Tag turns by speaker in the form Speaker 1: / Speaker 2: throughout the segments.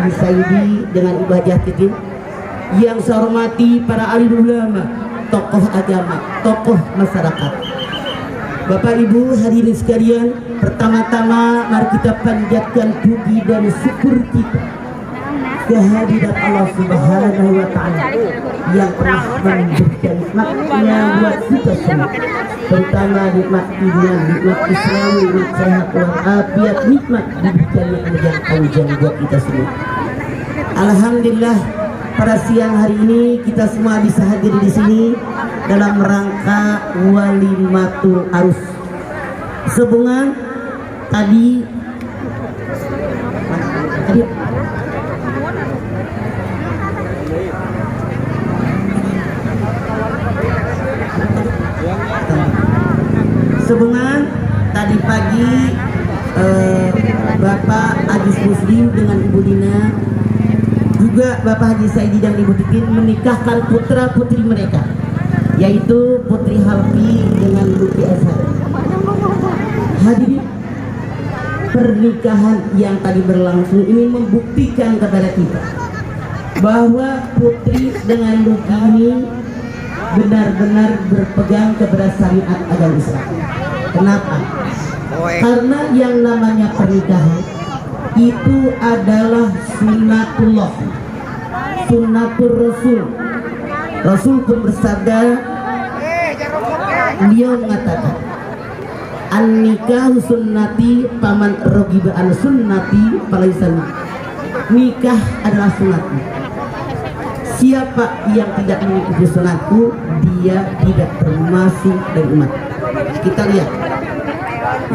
Speaker 1: Haji Saidi dengan Ibu Hajah Titin, yang saya hormati para alim ulama, tokoh agama, tokoh masyarakat, Bapak Ibu hadirin sekalian, pertama-tama mari kita panjatkan puji dan syukur kita kehadirat Allah Subhanahu wa Ta'ala yang telah memberikan nikmatnya buat kita semua, terutama nikmat iman, nikmat Islam, nikmat sehat walafiat, nikmat diberikannya kemuliaan panjang buat kita semua. Alhamdulillah, pada siang hari ini kita semua bisa hadir di sini dalam rangka walimatul arus. Sehubungan tadi pagi Bapak Agis Muslim dengan Ibu Dina, juga Bapak Haji Saidi dan Ibu Titin menikahkan putra putri mereka, yaitu Putri Halfi dengan Lutfi Azhar. Hadirin, pernikahan yang tadi berlangsung ini membuktikan kepada kita bahwa Putri dengan Lutfi ini benar-benar berpegang kepada syariat agama Islam. Kenapa? Karena yang namanya pernikahan itu adalah sunnatullah, sunnatul Rasul. Rasul pun bersabda, beliau mengatakan, an-nikahu sunnati paman rogiba an sunnati falaysa. Nikah adalah sunatku. Siapa yang tidak mengikuti sunatku, dia tidak termasuk dari umat. Kita lihat,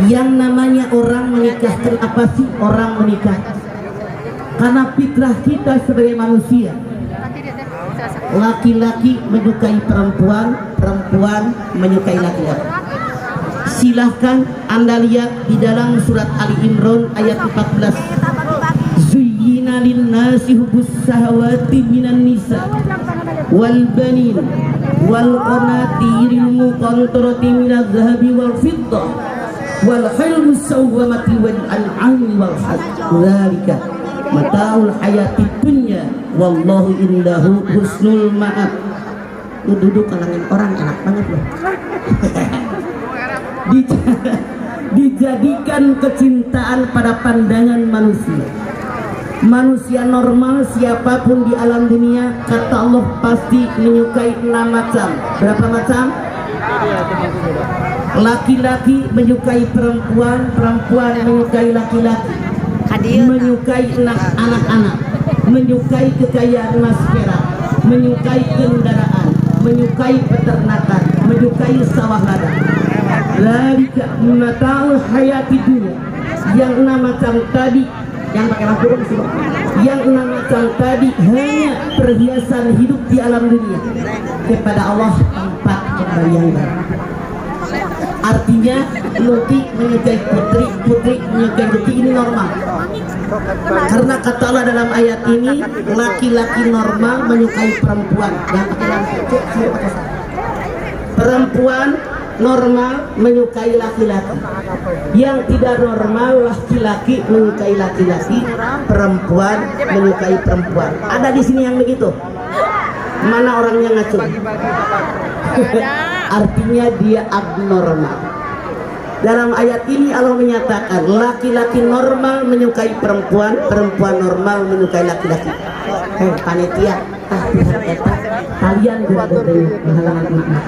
Speaker 1: yang namanya orang menikah, kenapa sih orang menikah? Karena fitrah kita sebagai manusia, laki-laki menyukai perempuan, perempuan menyukai laki-laki. Silahkan Anda lihat di dalam surat Ali Imran ayat 14. Zuyyina lin-nasi hubbus shahawati minan nisa wal banin wal qanatiril muqantarati minadh dhahabi wal fiddah wal khayl musawwamati wal an'ami wal harth dzalika mataul hayatid dunya wallahu indahu husnul ma'ab. Lu duduk kalangin orang enak banget loh. Dijadikan kecintaan pada pandangan manusia. Manusia normal siapapun di alam dunia, kata Allah, pasti menyukai 6 macam. Berapa macam? Laki-laki menyukai perempuan, perempuan menyukai laki-laki, menyukai anak-anak, menyukai kekayaan emas perak, menyukai kendaraan, menyukai peternakan, menyukai sawah ladang. Lalika mataul hayati dunia. Yang 6 macam tadi, yang pakai lampu semua, yang 6 macam tadi hanya perhiasan hidup di alam dunia. Kepada Allah tempat kembalian baru. Artinya Lutfi menyukai Putri, Putri menyukai Lutfi, ini normal. Karena kata Allah dalam ayat ini, laki-laki normal menyukai perempuan. Yang pakai lampu, perempuan normal menyukai laki-laki. Yang tidak normal, laki-laki menyukai laki-laki, perempuan menyukai perempuan. Ada di sini yang begitu? Mana orangnya ngaco? Artinya dia abnormal. Dalam ayat ini Allah menyatakan laki-laki normal menyukai perempuan, perempuan normal menyukai laki-laki. Panitia, kalian berada menghalangan emak.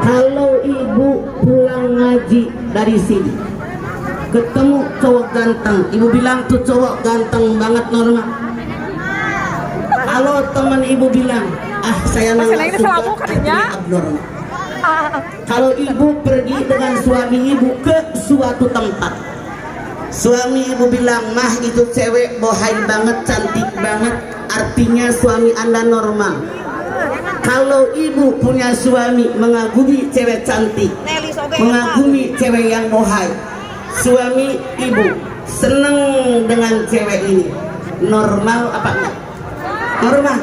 Speaker 1: Kalau ibu pulang ngaji dari sini ketemu cowok ganteng, ibu bilang tuh cowok ganteng banget normal. Kalau teman ibu bilang, ah saya nggak suka, abnormal. Kalau ibu pergi dengan suami ibu ke suatu tempat, suami ibu bilang, mah itu cewek bohai banget, cantik banget, artinya suami anda normal. Kalau ibu punya suami mengagumi cewek cantik, mengagumi cewek yang bohai, suami ibu seneng dengan cewek ini, normal apa enggak? Normal.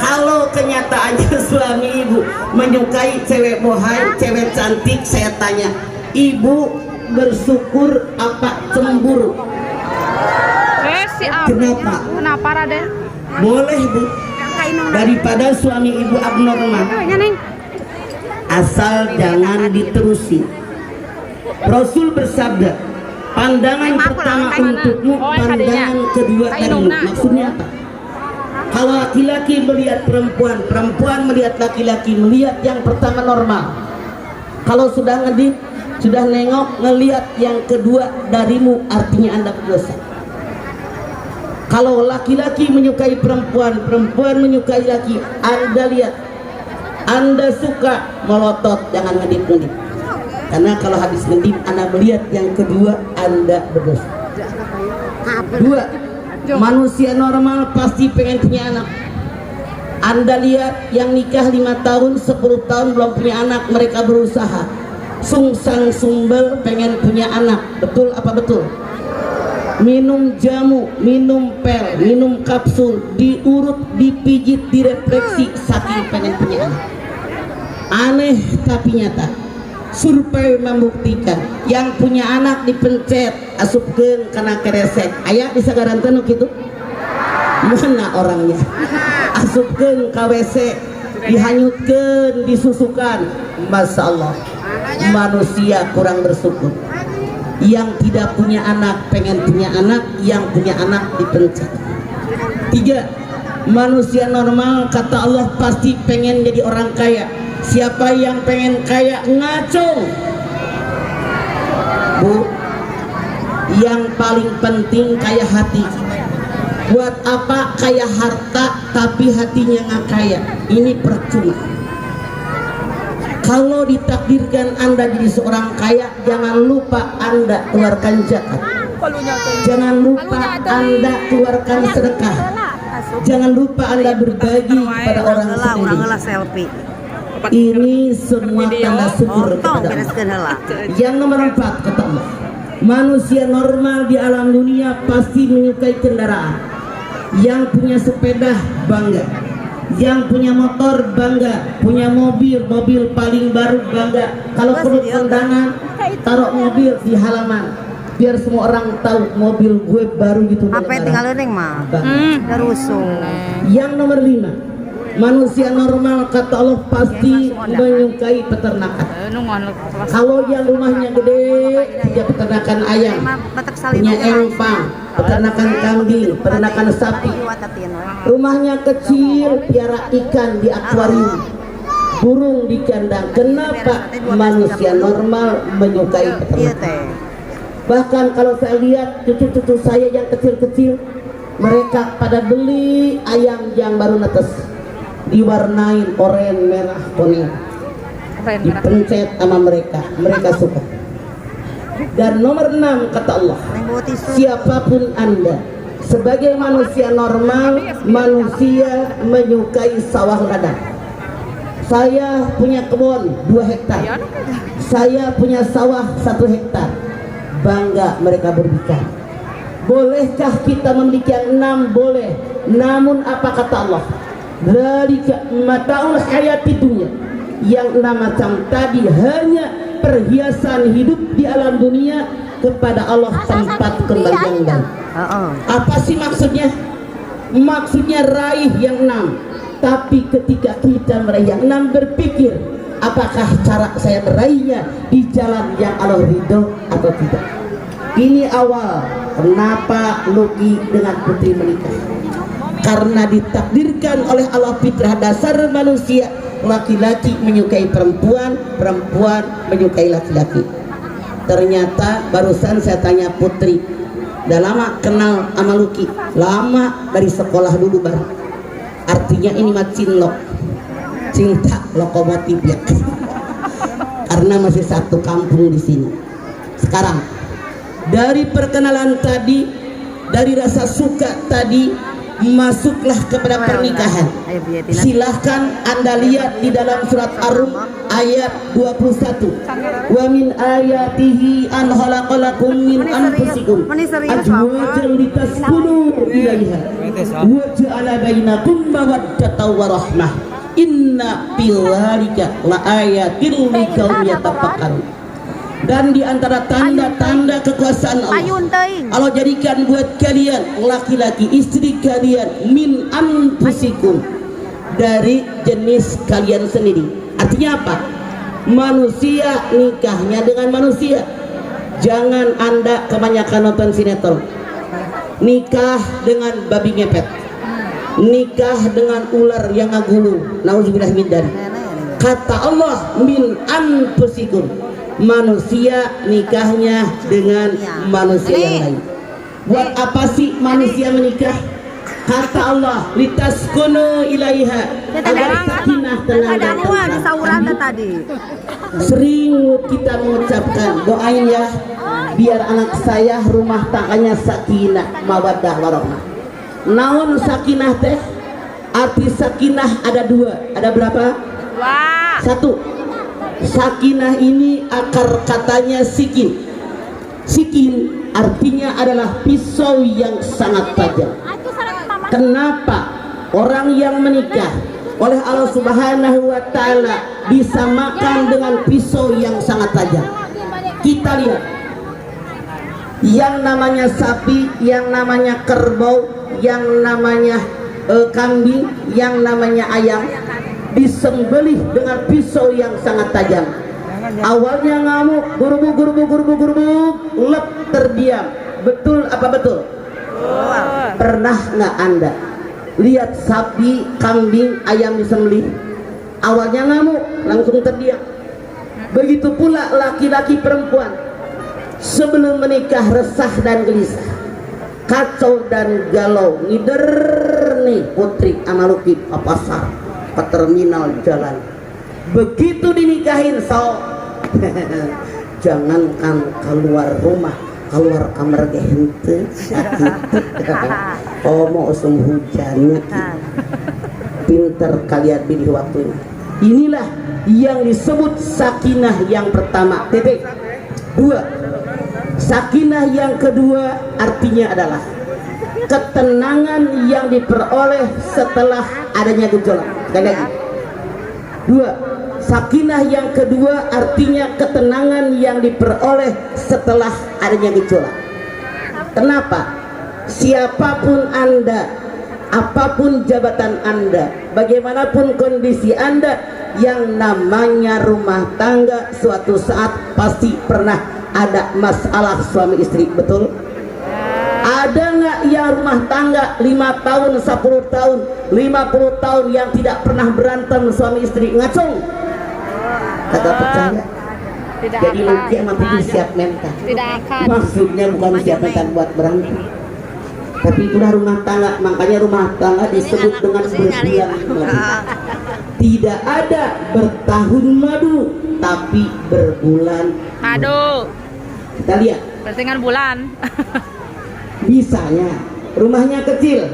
Speaker 1: Kalau kenyataannya suami ibu menyukai cewek bohai, cewek cantik, saya tanya, ibu bersyukur apa cemburu? Kenapa?
Speaker 2: Kenapa Raden?
Speaker 1: Boleh Bu, daripada suami ibu abnormal, asal jangan diterusi. Rasul bersabda, pandangan pertama untukmu, pandangan kedua darimu. Maksudnya apa? Kalau laki-laki melihat perempuan, perempuan melihat laki-laki, melihat yang pertama normal. Kalau sudah ngedip, sudah nengok, ngelihat yang kedua darimu, artinya Anda berdosa. Kalau laki-laki menyukai perempuan, perempuan menyukai laki, Anda lihat, Anda suka melotot, jangan ngedip-ngedip. Karena kalau habis ngedip, Anda melihat yang kedua, Anda berdosa. Dua, manusia normal pasti pengen punya anak. Anda lihat yang nikah 5 tahun, 10 tahun belum punya anak, mereka berusaha sungsang sumbel pengen punya anak. Betul apa betul? Minum jamu, minum pil, minum kapsul, diurut, dipijit, direfleksi, saking pengen punya anak. Aneh tapi nyata. Survei membuktikan yang punya anak dipencet asupkeun kana keresek. Aya bisa garanten gitu? Mana orangnya? Asupkeun ka WC, dihanyutkeun, disusukan. Masya Allah, manusia kurang bersyukur. Yang tidak punya anak pengen punya anak, yang punya anak dipencet. Tiga, manusia normal kata Allah pasti pengen jadi orang kaya. Siapa yang pengen kaya ngaco? Bu, yang paling penting kaya hati. Buat apa kaya harta tapi hatinya nggak kaya? Ini percuma. Kalau ditakdirkan Anda jadi seorang kaya, jangan lupa Anda keluarkan zakat. Jangan lupa Anda keluarkan sedekah. Jangan lupa Anda berbagi kepada orang sendiri. Ini semua tanda syukur kepada Allah. Yang nomor 4 kata Allah, manusia normal di alam dunia pasti menyukai kendaraan. Yang punya sepeda bangga, yang punya motor bangga, punya mobil paling baru bangga. Kalau perlu kondangan, taruh mobil di halaman biar semua orang tahu mobil gue baru gitu.
Speaker 3: Apa yang tinggal neng mah? Darusung.
Speaker 1: Yang nomor 5, manusia normal kata Allah pasti menyukai peternakan. Kalau yang rumahnya gede, punya peternakan ayam, punya empang, peternakan kambing, peternakan sapi. Rumahnya kecil, piara ikan di akuarium, burung di kandang. Kenapa manusia normal menyukai peternakan? Bahkan kalau saya lihat cucu-cucu saya yang kecil-kecil, mereka pada beli ayam yang baru netes, diwarnain oranye, merah, kuning, dipencet sama mereka suka. Dan nomor 6 kata Allah, siapapun Anda sebagai manusia normal, manusia menyukai sawah ladang. Saya punya kebun 2 hektar, saya punya sawah 1 hektar, bangga mereka berbicara. Bolehkah kita memiliki yang 6? Boleh. Namun apa kata Allah? Dzalika mataul hayati dunya. Yang 6 macam tadi hanya perhiasan hidup di alam dunia, kepada Allah tempat kembali yang. Apa sih maksudnya? Maksudnya raih yang 6. Tapi ketika kita meraih yang 6, berpikir apakah cara saya meraihnya di jalan yang Allah ridho atau tidak. Ini awal kenapa Luki dengan Putri menikah. Karena ditakdirkan oleh Allah fitrah dasar manusia, laki-laki menyukai perempuan, perempuan menyukai laki-laki. Ternyata barusan saya tanya Putri, udah lama kenal sama Luki? Lama, dari sekolah dulu baru. Artinya ini mah cinlok, cinta lokomotif ya. Karena masih satu kampung di sini. Sekarang dari perkenalan tadi, dari rasa suka tadi, masuklah kepada pernikahan. Silahkan Anda lihat di dalam surat Ar-Rum ayat 21. Wa min ayatihi an khalaqalakum min anfusikum azwajan litaskunu ilaiha wa ja'ala bainakum mawaddatan wa rahmah. Inna fil dzalika laayatin liqaumin yatafakkarun. Dan di antara tanda-tanda kekuasaan Allah,
Speaker 3: Ayun teuing.
Speaker 1: Allah jadikan buat kalian laki-laki istri kalian min anfusikum, dari jenis kalian sendiri. Artinya apa? Manusia nikahnya dengan manusia. Jangan Anda kebanyakan nonton sinetron. Nikah dengan babi ngepet, nikah dengan ular yang ngagulu, nauzubillah min dzalik. Kata Allah min anfusikum, manusia nikahnya dengan manusia yang lain. Buat apa sih manusia menikah? Kata Allah litaskunu ilaiha, agar sakinah tenang dan
Speaker 3: di sauran tadi.
Speaker 1: Sering kita mengucapkan, doain ya biar anak saya rumah tangganya sakinah mawaddah warahmah. Naon sakinah teh? Arti sakinah ada dua. Ada berapa?
Speaker 3: Wah.
Speaker 1: Satu, sakinah ini akar katanya sikin. Sikin artinya adalah pisau yang sangat tajam. Kenapa orang yang menikah oleh Allah Subhanahu wa Ta'ala disamakan dengan pisau yang sangat tajam? Kita lihat, yang namanya sapi, yang namanya kerbau, yang namanya kambing, yang namanya ayam disembelih dengan pisau yang sangat tajam. Awalnya ngamuk, gurubuk, lep terdiam. Betul apa betul? Pernah nggak Anda lihat sapi, kambing, ayam disembelih? Awalnya ngamuk, langsung terdiam. Begitu pula laki-laki perempuan sebelum menikah resah dan gelisah, kacau dan galau, ngider nih putri amaluki ke pasar, ke terminal jalan. Begitu dinikahin so jangankan keluar rumah, keluar kamar gehente oh mau usum hujannya pinter kalian pilih waktunya. Inilah yang disebut sakinah yang pertama. Titik. Dua, sakinah yang kedua artinya adalah ketenangan yang diperoleh setelah adanya gejolak. Sekali lagi. Dua, sakinah yang kedua artinya ketenangan yang diperoleh setelah adanya gejolak. Kenapa? Siapapun Anda, apapun jabatan Anda, bagaimanapun kondisi Anda, yang namanya rumah tangga suatu saat pasti pernah ada masalah suami istri. Betul? Ada nggak yang rumah tangga 5 tahun, 10 tahun, 50 tahun yang tidak pernah berantem suami istri? Ngacung? Kagak percaya.
Speaker 3: Tidak
Speaker 1: Jadi Luki sama Pipi siap mental.
Speaker 3: Tidak akan.
Speaker 1: Maksudnya bukan siap mental buat berantem, tapi itulah rumah tangga. Makanya rumah tangga disebut dengan berbulan madu. Tidak ada bertahun madu, tapi berbulan.
Speaker 3: Aduh.
Speaker 1: Kita lihat.
Speaker 3: Bersingan bulan.
Speaker 1: Misalnya rumahnya kecil,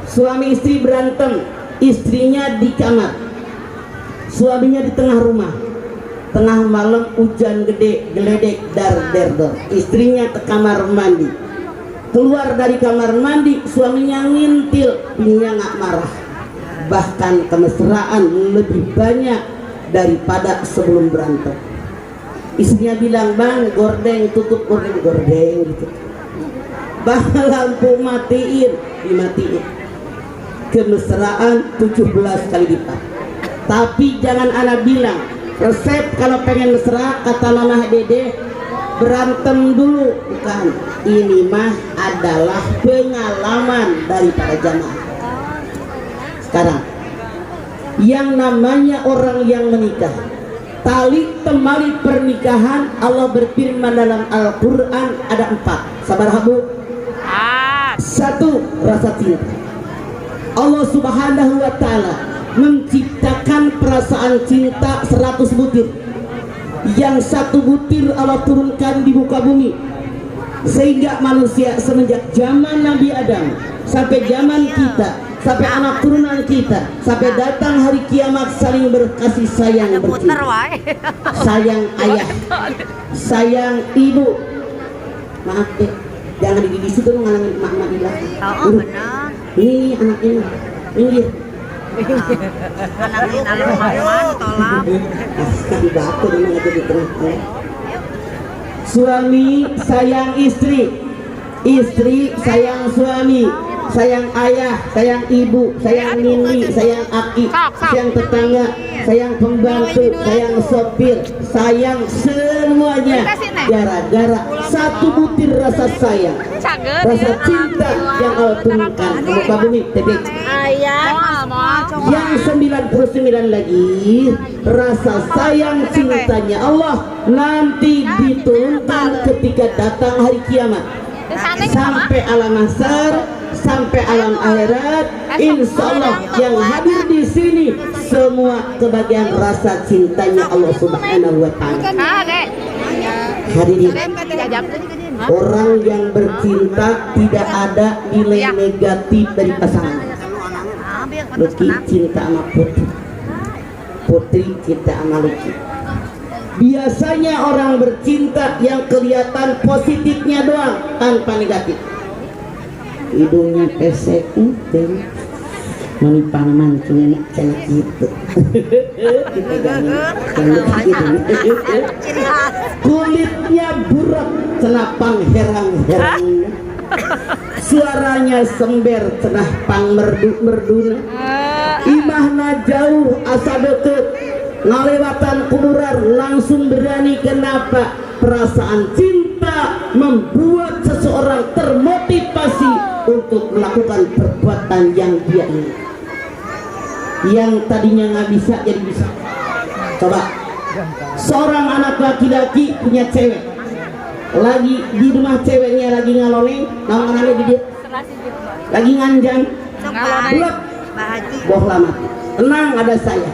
Speaker 1: suami istri berantem, istrinya di kamar, suaminya di tengah rumah. Tengah malam hujan gede geledek dar derdor, istrinya ke kamar mandi. Keluar dari kamar mandi, suaminya ngintil, bininya nggak marah. Bahkan kemesraan lebih banyak daripada sebelum berantem. Istrinya bilang, bang gordeng, tutup gordeng gitu. Bang lampu matiin, dimatiin. Kemesraan 17 kali lipat. Tapi jangan anak bilang resep kalau pengen mesra, kata Mama Dede, berantem dulu. Bukan, ini mah adalah pengalaman dari para jamaah. Sekarang yang namanya orang yang menikah, tali temali pernikahan, Allah berfirman dalam Al-Quran ada 4. Sabar habu. Satu, rasa cinta. Allah Subhanahu wa Ta'ala menciptakan perasaan cinta 100 butir. Yang 1 butir Allah turunkan di muka bumi, sehingga manusia semenjak zaman Nabi Adam sampai zaman kita, sampai anak turunan kita, sampai datang hari kiamat saling berkasih sayang bercinta. Sayang ayah, sayang ibu. Maaf deh, jangan di situ dong ngalangin emak-emak di belakang.
Speaker 3: Oh benar.
Speaker 1: Ini anak ini, minggir.
Speaker 3: Anaknya lalu makan tolak.
Speaker 1: Di batu ini aja di tengah. Suami sayang istri, istri sayang suami, sayang ayah, sayang ibu, sayang nini, sayang aki, sayang tetangga, sayang pembantu, sayang sopir, sayang semuanya. Gara-gara satu butir rasa sayang, rasa cinta yang Allah turunkan ke muka bumi. Yang 99 lagi rasa sayang cintanya Allah nanti diturunkan ketika datang hari kiamat sampai alam mahsyar, sampai alam akhirat. Insya Allah yang hadir di sini semua kebagian rasa cintanya Allah Subhanahu wa Ta'ala. Hadirin, orang yang bercinta tidak ada nilai negatif dari pasangan. Luki cinta sama Putri, Putri cinta sama Luki. Biasanya orang bercinta yang kelihatan positifnya doang tanpa negatif. Hidungnya pesek, menipang mancung cina gitu. Kita kulitnya burak, cenapang herang-herang. Suaranya sember, cenah pang merdu-merduna. Imahna jauh asa deket, ngalewatan kuburan langsung berani. Kenapa? Perasaan cinta membuat seseorang termotivasi untuk melakukan perbuatan yang dia ingin. Yang tadinya nggak bisa jadi bisa. Coba, seorang anak laki-laki punya cewek, lagi di rumah ceweknya lagi ngaloneng, namanya di dia lagi nganjang, belum bohlam mati. Tenang, ada saya.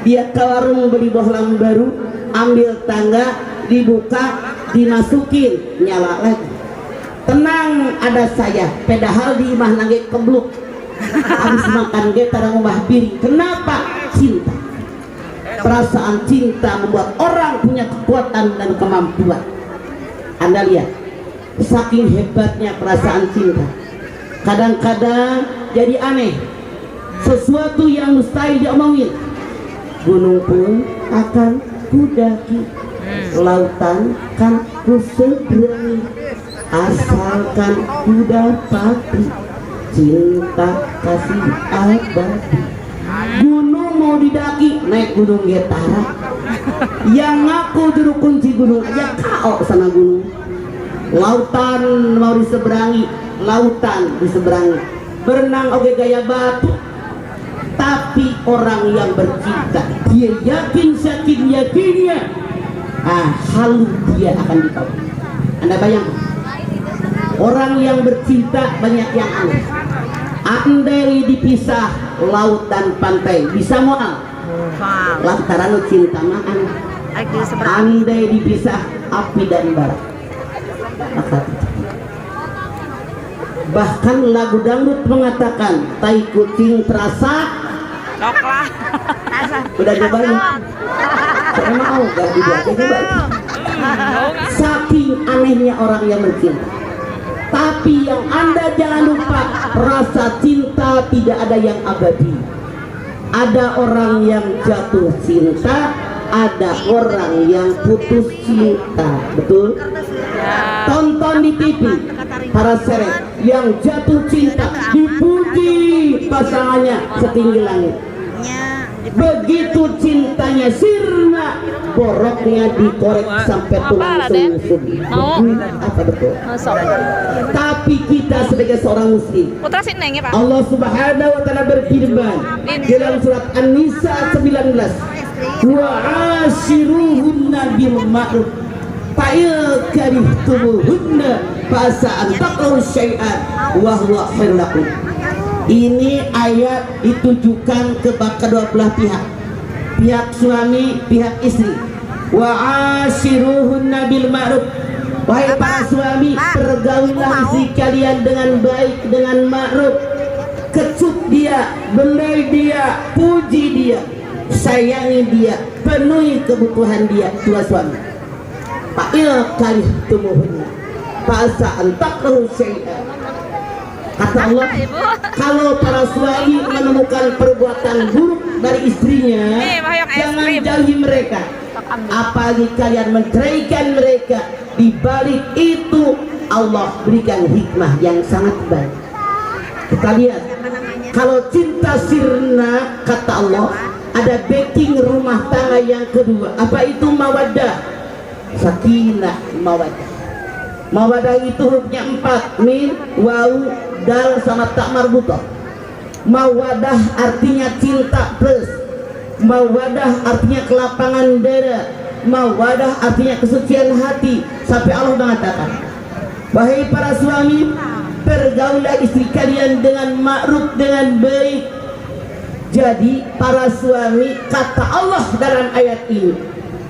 Speaker 1: Dia ke warung beli bohlam baru, ambil tangga, dibuka, dimasukin, nyala lagi. Tenang, ada saya. Padahal di imah nangge kebluk, habis makan ge tarang umbah piring. Kenapa? Cinta. Perasaan cinta membuat orang punya kekuatan dan kemampuan. Anda lihat, saking hebatnya perasaan cinta, kadang-kadang jadi aneh. Sesuatu yang mustahil diomongin, gunung pun akan kudaki, lautan kan kuseberangi, asalkan ku dapati cinta kasih abadi. Gunung mau didaki, naik gunung Getara, yang ngaku juru kunci gunung aja kao sana gunung. Lautan mau diseberangi, lautan diseberangi. Berenang oke gaya batu. Tapi orang yang bercinta, dia yakin saking yakinnya, halu dia akan ditahu. Anda bayangkan, orang yang bercinta banyak yang aneh. Andai dipisah laut dan pantai bisa moal, lantaran cinta maan. Andai dipisah api dan bara, bahkan lagu dangdut mengatakan tai kucing terasa
Speaker 3: Coklah.
Speaker 1: udah cobain, saya mau gak cobain. Saking anehnya orang yang bercinta. Tapi yang Anda jangan lupa, rasa cinta tidak ada yang abadi. Ada orang yang jatuh cinta, ada orang yang putus cinta. Betul? Tonton di TV para seret yang jatuh cinta, dipuji pasangannya setinggi langit. Begitu cintanya sirna, boroknya dikorek sampai tulang sungsum. Apa betul? Tapi kita sebagai seorang muslim, Allah Subhanahu wa Ta'ala berfirman dalam surat An-Nisa 19, wa ashiruhunna bil ma'ruf fa il karihtumuhunna fa asa an taqrahu syai'an wa huwa khairul lakum. Ini ayat ditujukan kepada kedua belah pihak, pihak suami, pihak istri. Wa ashiruhunna bil ma'ruf. Wahai para suami, pergaulilah istri kalian dengan baik, dengan ma'ruf. Kecup dia, belai dia, puji dia, sayangi dia, penuhi kebutuhan dia, dua suami. Fa'il karihtumuhunna fa asa an taqrahu syai'an. Kata Allah, kalau para suami menemukan perbuatan buruk dari istrinya, jangan jauhi mereka. apalagi kalian menceraikan mereka, di balik itu Allah berikan hikmah yang sangat baik. Kita lihat, kalau cinta sirna kata Allah, ada backing rumah tangga yang kedua. Apa itu? Mawaddah, sakinah, mawaddah. Mawaddah itu hurufnya 4, mim, waw, dal sama tak marbutah. Mawaddah artinya cinta plus, mawaddah artinya kelapangan dada, mawaddah artinya kesucian hati. Sampai Allah mengatakan, wahai para suami, pergaulah istri kalian dengan ma'ruf, dengan baik. Jadi para suami, kata Allah dalam ayat ini,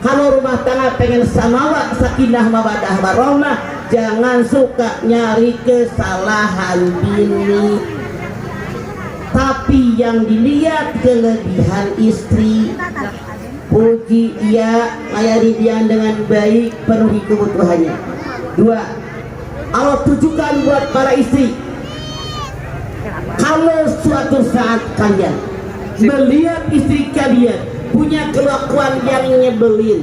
Speaker 1: kalau rumah tangga pengen samawa, sakinah, mawaddah, warahmah, jangan suka nyari kesalahan bini, tapi yang dilihat kelebihan istri. Puji ia, layani dia dengan baik, penuhi kebutuhannya. 2, Allah tujukan buat para istri, kalau suatu saat kalian melihat istri kalian punya kelakuan yang nyebelin,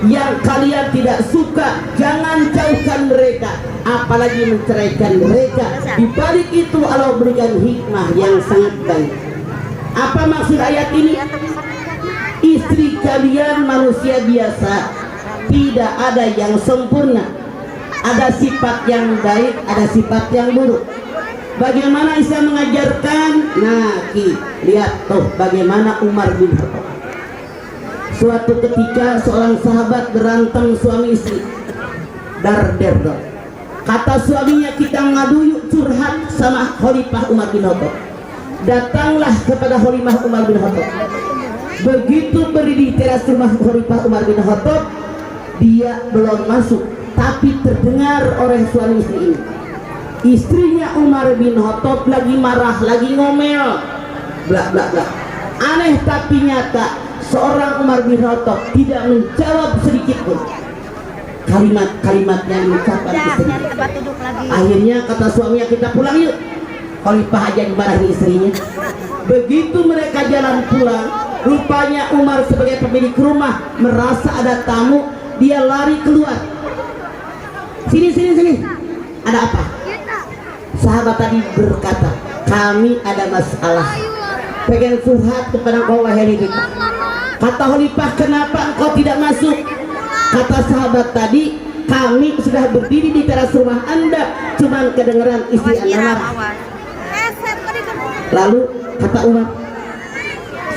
Speaker 1: yang kalian tidak suka, jangan jauhkan mereka, apalagi menceraikan mereka. Di balik itu Allah berikan hikmah yang sangat baik. Apa maksud ayat ini? Istri kalian manusia biasa, tidak ada yang sempurna, ada sifat yang baik, ada sifat yang buruk. Bagaimana Islam mengajarkan? Nah, lihat tuh bagaimana Umar bin Khattab. Suatu ketika seorang sahabat berantem suami istri, dar. Kata suaminya, kita ngadu yuk, curhat sama Khalifah Umar bin Khattab. Datanglah kepada Khalifah Umar bin Khattab. Begitu berdiri di teras rumah Khalifah Umar bin Khattab, dia belum masuk, tapi terdengar oleh suami istri ini. Istrinya Umar bin Khattab lagi marah, lagi ngomel, bla bla bla. Aneh tapi nyata, seorang Umar bin Khattab tidak menjawab sedikit pun kalimat-kalimat yang diucapkan istrinya. Akhirnya kata suaminya, kita pulang yuk. Khalifah aja dimarahi istrinya. Begitu mereka jalan pulang, rupanya Umar sebagai pemilik rumah merasa ada tamu, dia lari keluar. Sini. Ada apa? Sahabat tadi berkata, kami ada masalah, pengen curhat kepada engkau wahai kita. Kata Khalifah, kenapa engkau tidak masuk? Kata sahabat tadi, kami sudah berdiri di teras rumah Anda, cuman kedengeran istri Anda marah. Lalu kata Umar,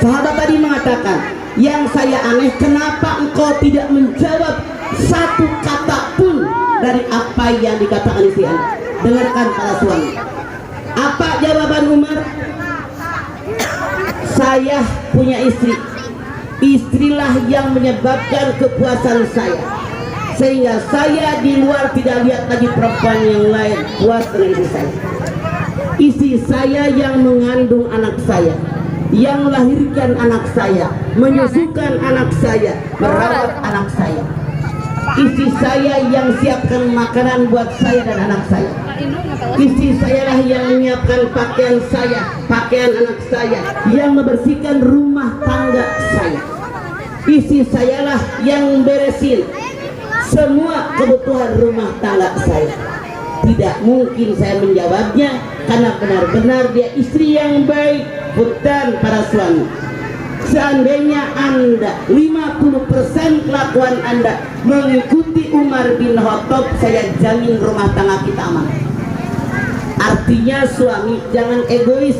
Speaker 1: sahabat tadi mengatakan, yang saya aneh, kenapa engkau tidak menjawab satu kata pun dari apa yang dikatakan istri Anda? Dengarkan para suami. Apa jawaban Umar? Saya punya istri, istrilah yang menyebabkan kepuasan saya, sehingga saya di luar tidak lihat lagi perempuan yang lain. Puas dengan istri saya. Istri saya yang mengandung anak saya, yang melahirkan anak saya, menyusukan anak saya, merawat anak saya. Istri saya yang siapkan makanan buat saya dan anak saya. Istri saya lah yang menyiapkan pakaian saya, pakaian anak saya, yang membersihkan rumah tangga saya. Istri saya lah yang beresin semua kebutuhan rumah tangga saya. Tidak mungkin saya menjawabnya, karena benar-benar dia istri yang baik. Bukan para suami, seandainya Anda 50% kelakuan Anda mengikuti Umar bin Khattab, saya jamin rumah tangga kita aman. Artinya suami jangan egois,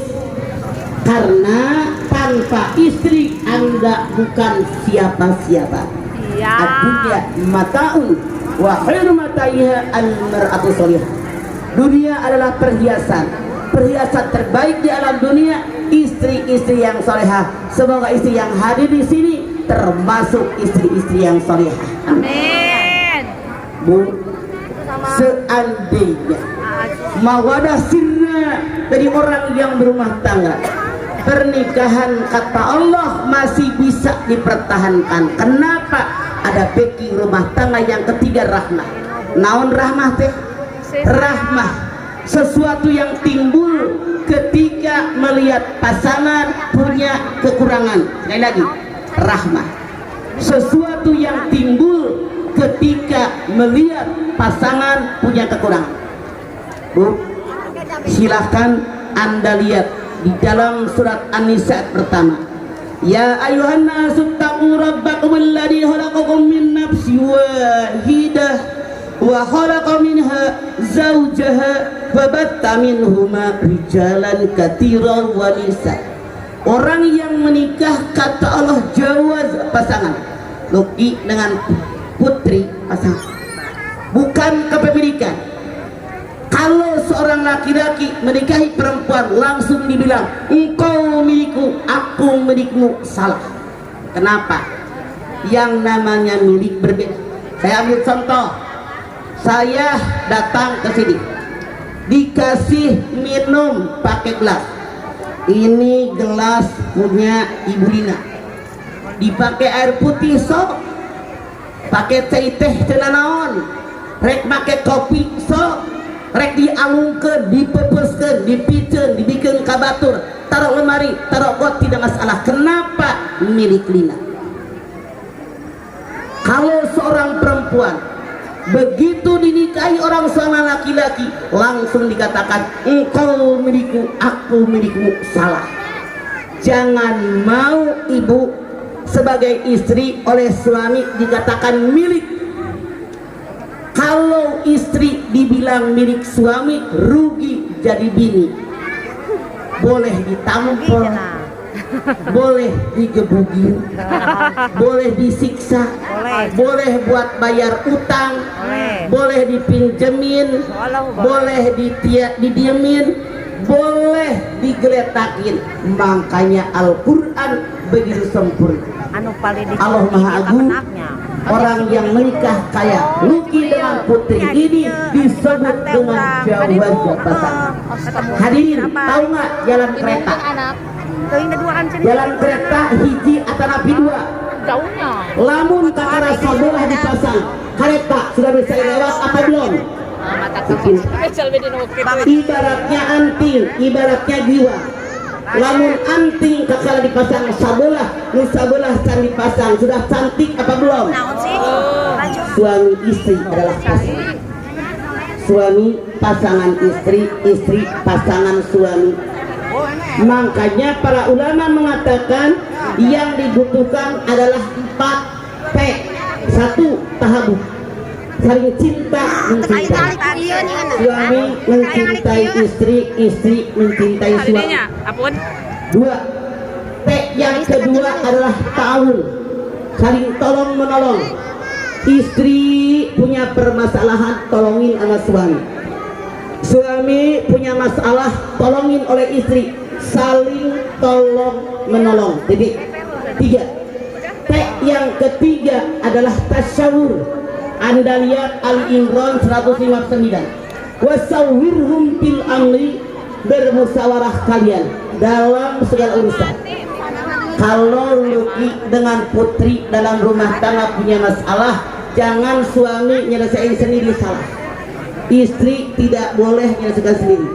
Speaker 1: karena tanpa istri Anda bukan siapa-siapa. Artinya mataun wa khairu mataiha al-mar'atu sholihah. Dunia adalah perhiasan terbaik di alam dunia, istri-istri yang solehah. Semoga istri yang hadir di sini termasuk istri-istri yang solehah.
Speaker 3: Amin.
Speaker 1: Bu, seandainya mawadah sirna dari orang yang berumah tangga, pernikahan kata Allah masih bisa dipertahankan. Kenapa? Ada backing rumah tangga yang ketiga, rahmah. Naon rahmah teh? Rahmah sesuatu yang timbul ketika melihat pasangan punya kekurangan. Sekali lagi, rahmah. sesuatu yang timbul ketika melihat pasangan punya kekurangan. Bu, silahkan Anda lihat di dalam surat An-Nisa pertama. Ya ayuhan nasu taqu rabbakum alladzi khalaqakum min nafsin wahidah wa khalaqa minha zawjaha wa batta minhuma rijalan katsiran wa nisa. Orang yang menikah kata Allah jawaz pasangan laki dengan putri pasangan, bukan kepemilikan. Kalau seorang laki-laki menikahi perempuan langsung dibilang engkau milikku, aku milikmu, salah. Kenapa? Yang namanya milik berbeda. Saya ambil contoh. Saya datang ke sini, dikasih minum pakai gelas. Ini gelas punya Ibu Lina, dipakai air putih sok, pakai teh cenah naon, rek pakai kopi sok, rek dialungkeun, dipepeskeun, dipiceun, dibikin kabatur, taruh lemari, taruh got, tidak masalah. Kenapa milik Lina? Kalau seorang perempuan begitu dinikahi orang sama laki-laki langsung dikatakan engkau milikku, aku milikmu, salah. Jangan mau ibu sebagai istri oleh suami dikatakan milik. Kalau istri dibilang milik suami, rugi jadi bini. Boleh ditampol, boleh digebugin, boleh disiksa, boleh buat bayar utang, boleh dipinjemin, boleh didiemin, boleh digeletakin. Makanya Al-Quran begitu sempurna. Allah Maha Agung. Orang yang menikah kayak Luki dengan putri ini disebut dengan jawaz pasangan. Hadirin, tahu nggak jalan kereta? Jalan kereta hiji atanapi dua. Lamun kakara sabelah dipasang, kereta sudah bisa lewat apa belum? Ibaratnya anting, ibaratnya jiwa. Lamun anting kakara dipasang sabelah, nu sabelah can dipasang, sudah cantik apa belum? Suami istri adalah pasangan. Suami pasangan istri, istri pasangan suami. Makanya para ulama mengatakan yang dibutuhkan adalah 4 P. 1. Tahabub, saling cinta mencintai. Suami mencintai istri, istri mencintai suami. 2. T yang kedua adalah ta'awun, saling tolong menolong. Istri punya permasalahan, tolongin sama suami. Suami punya masalah, tolongin oleh istri, saling tolong menolong. Jadi 3. T yang ketiga adalah tasyawur. Anda lihat Ali Imran 159. Wasawwirhum bil amri, bermusyawarah kalian dalam segala urusan. Kalau Luki dengan putri dalam rumah tangga punya masalah, jangan suami nyelesain sendiri, salah. Istri tidak boleh menyelesaikan sendiri.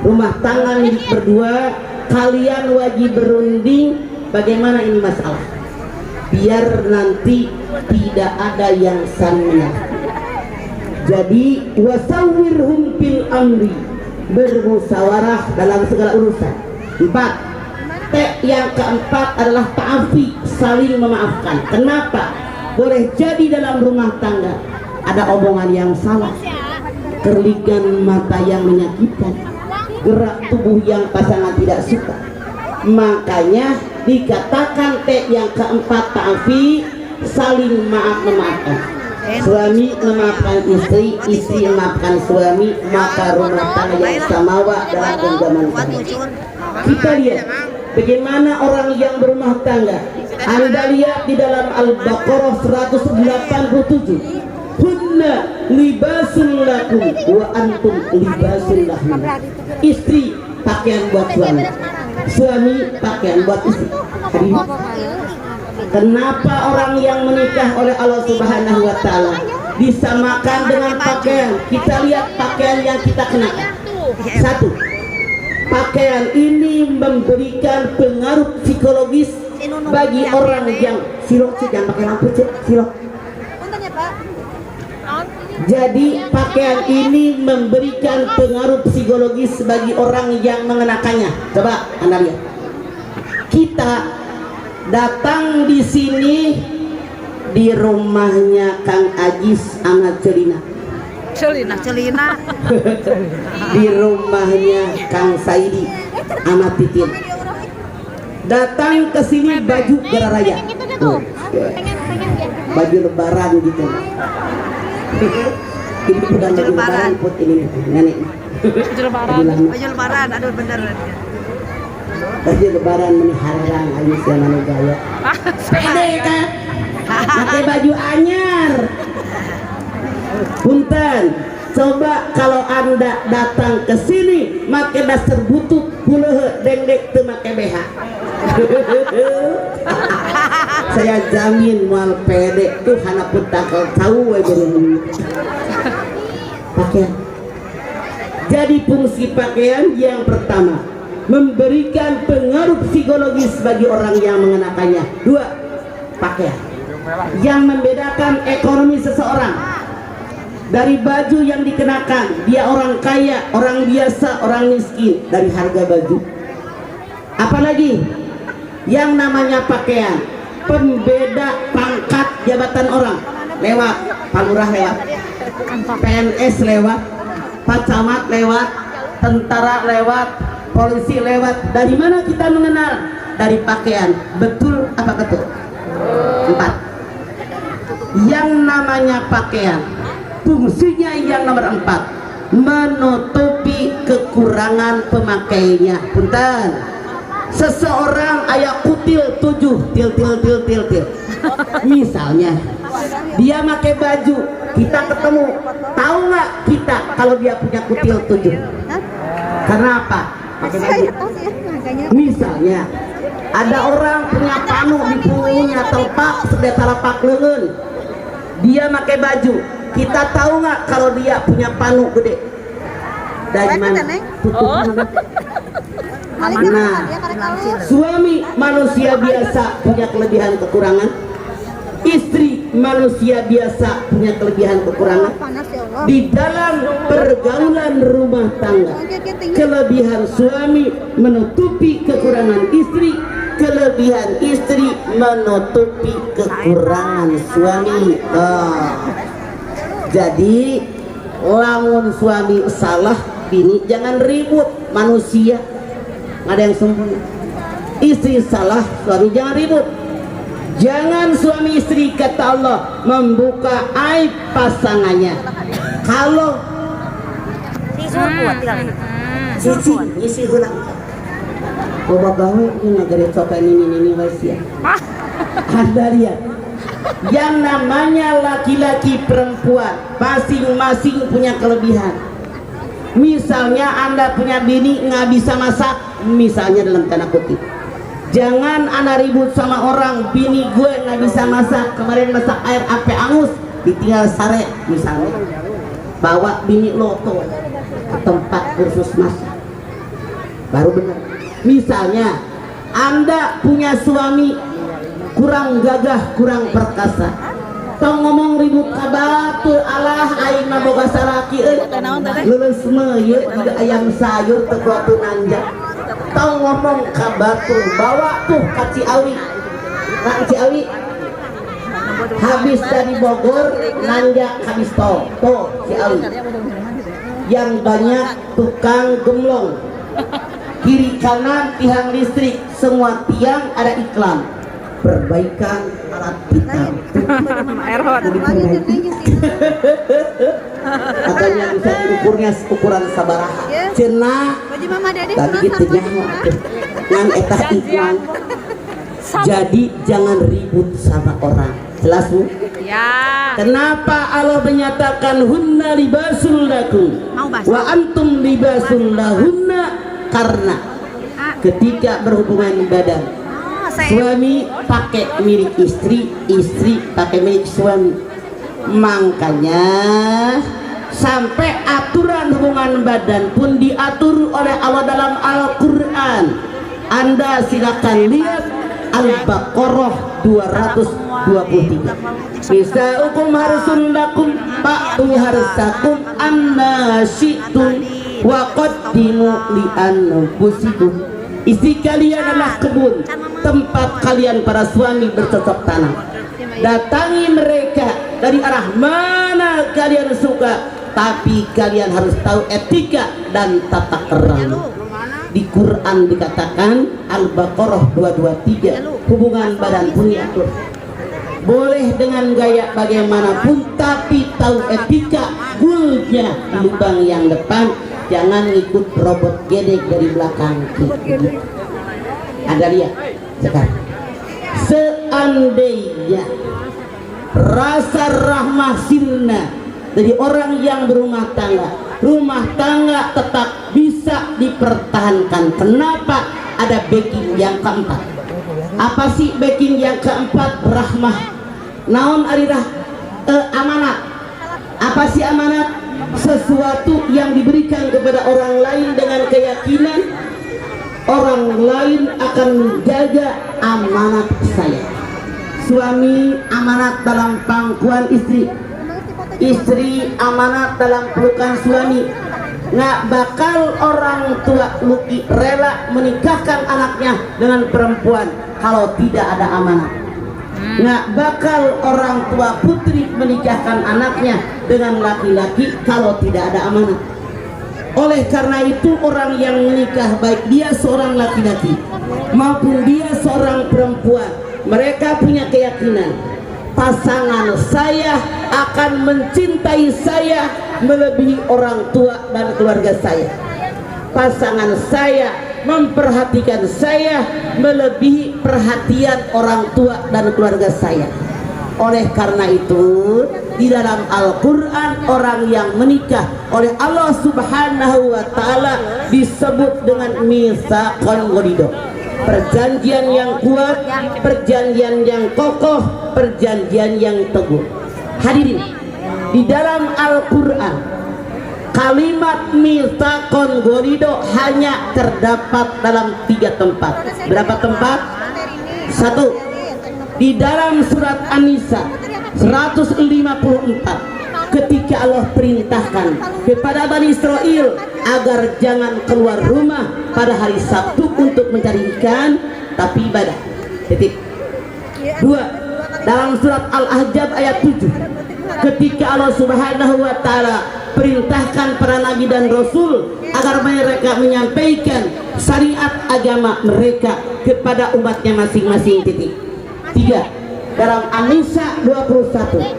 Speaker 1: Rumah tangga milik berdua, kalian wajib berunding bagaimana ini masalah, biar nanti tidak ada yang saling menyakiti. Jadi wasawwirhum fil amri, bermusyawarah dalam segala urusan. 4. T yang keempat adalah ta'afi, saling memaafkan. Kenapa? Boleh jadi dalam rumah tangga ada omongan yang salah, kerligan mata yang menyakitkan, gerak tubuh yang pasangan tidak suka. Makanya dikatakan T yang keempat ta'afi, saling maaf memaafkan. Suami memaafkan istri, istri memaafkan suami, maka rumah tangga yang samawa dalam genggaman tangga. Kita lihat bagaimana orang yang berumah tangga. Anda lihat di dalam Al-Baqarah 187. Hunna libasun lakum wa antum libasun lahum. Istri pakaian buat suami, suami pakaian buat istri. Kenapa orang yang menikah oleh Allah Subhanahu wa Ta'ala disamakan dengan pakaian? Kita lihat pakaian yang kita kenakan. 1. Pakaian ini memberikan pengaruh psikologis bagi orang yang silok, jangan pakai lampu, silok. Jadi pakaian ini memberikan pengaruh psikologis bagi orang yang mengenakannya. Coba Anda lihat. Kita datang di sini di rumahnya Kang Ajis sama Celina.
Speaker 3: Celina.
Speaker 1: Di rumahnya Kang Saidi sama Titin. Datang ke sini baju Gerah Raya. Baju lebaran gitu. Ini udah baju lebaran put ini nenek.
Speaker 3: Baju lebaran, aduh bener.
Speaker 1: Baju lebaran meniharang ayu sianan gaya. Pede kan? Pakai baju anyar. Punten, coba kalau Anda datang ke sini make dasar butut huluh dengdek teu make BH. Saya jamin mual pede tuh hanapun takal tahu we bener. Pakaian. Jadi fungsi pakaian yang pertama memberikan pengaruh psikologis bagi orang yang mengenakannya. Dua, pakaian yang membedakan ekonomi seseorang dari baju yang dikenakan. Dia orang kaya, orang biasa, orang miskin, dari harga baju. Apalagi yang namanya pakaian pembeda pangkat jabatan orang. Lewat Pak Lurah, lewat PNS, lewat Pak Camat, lewat tentara, lewat polisi, lewat. Dari mana kita mengenal? Dari pakaian. Betul apa betul? 4. Yang namanya pakaian fungsinya yang nomor 4 menutupi kekurangan pemakainya. Punten, seseorang ayah kutil 7 til. Misalnya dia pakai baju, kita ketemu, tahu nggak kita kalau dia punya kutil 7? Karena apa? Pakai baju. Misalnya ada orang punya panu di punggungnya, telpak sedia talapak leungeun, dia pakai baju, kita tahu nggak kalau dia punya panu gede? Dari mana? Nah, suami manusia biasa punya kelebihan kekurangan, istri manusia biasa punya kelebihan kekurangan. Di dalam pergaulan rumah tangga, kelebihan suami menutupi kekurangan istri, kelebihan istri menutupi kekurangan suami. Jadi lamun suami salah, bini jangan ribut. Manusia nggak ada yang sempurna. Istri salah, suami jangan ribut. Jangan suami istri, kata Allah, membuka aib pasangannya. Kalau isi hulang boba gawe ini negara coba ini wasia. Anda lihat, yang namanya laki-laki perempuan masing-masing punya kelebihan. Misalnya Anda punya bini nggak bisa masak, misalnya dalam tanda kutip, jangan Anda ribut sama orang, bini gue nggak bisa masak, kemarin masak air ape angus, ditinggal sare, misalnya bawa bini loto ke tempat kursus masak, baru benar. Misalnya Anda punya suami kurang gagah, kurang perkasa, tong ngomong ribut kabatul alah aing mah boga saraki leuleus mah ieu juga ayam sayur teu kuatu nanjak. Tong ngomong kabatul, bawa tuh ka Ciawi. Ka Ciawi habis dari Bogor nanjak habis tol Ciawi yang banyak tukang gemblong, kiri kanan tiang listrik, semua tiang ada iklan perbaikan alat hitam. Katanya bisa diukurnya ukuran sabaraha cenah tapi gitu nyaho ngan eta iklan. Jadi jangan ribut sama orang. Jelas Bu?
Speaker 3: Ya.
Speaker 1: Kenapa Allah menyatakan hunna libasul lakum wa antum libasul lahunna? Karena ketika berhubungan badan, suami pakai milik istri, istri pakai milik suami. Makanya sampai aturan hubungan badan pun diatur oleh Allah dalam Al-Quran. Anda silakan lihat Al-Baqarah 223. Nisa'ukum harsun lakum fa'tu harsakum anna syi'tum wa qaddimu li anfusikum. Istri kalian adalah kebun, tempat kalian para suami bercocok tanam. Datangi mereka dari arah mana kalian suka, tapi kalian harus tahu etika dan tata kerama. Di Quran dikatakan Al-Baqarah 223, hubungan badan pun diatur. Boleh dengan gaya bagaimanapun, tapi tahu etika, gulnya di lubang yang depan, jangan ikut robot gedek dari belakang. Ada lihat sekarang. Seandainya rasa rahmah sirna dari orang yang berumah tangga tetap bisa dipertahankan. Kenapa? Ada backing yang keempat. Apa sih backing yang keempat? Rahmah. Naon arirah amanat. Apa sih amanat? Sesuatu yang diberikan kepada orang lain dengan keyakinan orang lain akan menjaga amanat saya. Suami amanat dalam pangkuan istri, istri amanat dalam pelukan suami. Nggak bakal orang tua Luki rela menikahkan anaknya dengan perempuan kalau tidak ada amanat. Nggak bakal orang tua putri menikahkan anaknya dengan laki-laki kalau tidak ada amanat. Oleh karena itu orang yang menikah, baik dia seorang laki-laki maupun dia seorang perempuan, mereka punya keyakinan pasangan saya akan mencintai saya melebihi orang tua dan keluarga saya. Pasangan saya memperhatikan saya melebihi perhatian orang tua dan keluarga saya. Oleh karena itu di dalam Al-Quran orang yang menikah oleh Allah Subhanahu wa Ta'ala disebut dengan mitsaqan ghalidha, perjanjian yang kuat, perjanjian yang kokoh, perjanjian yang teguh. Hadirin, di dalam Al-Quran kalimat mitsaqan ghalidha hanya terdapat dalam 3 tempat. Berapa tempat? 1, di dalam surat An-Nisa 154, ketika Allah perintahkan kepada Bani Israel agar jangan keluar rumah pada hari Sabtu untuk mencari ikan, tapi ibadah. Titik. 2, dalam surat Al-Ahzab ayat 7, ketika Allah Subhanahu wa Ta'ala perintahkan para nabi dan rasul agar mereka menyampaikan syariat agama mereka kepada umatnya masing-masing. Titik. 3, dalam An-Nisa 21,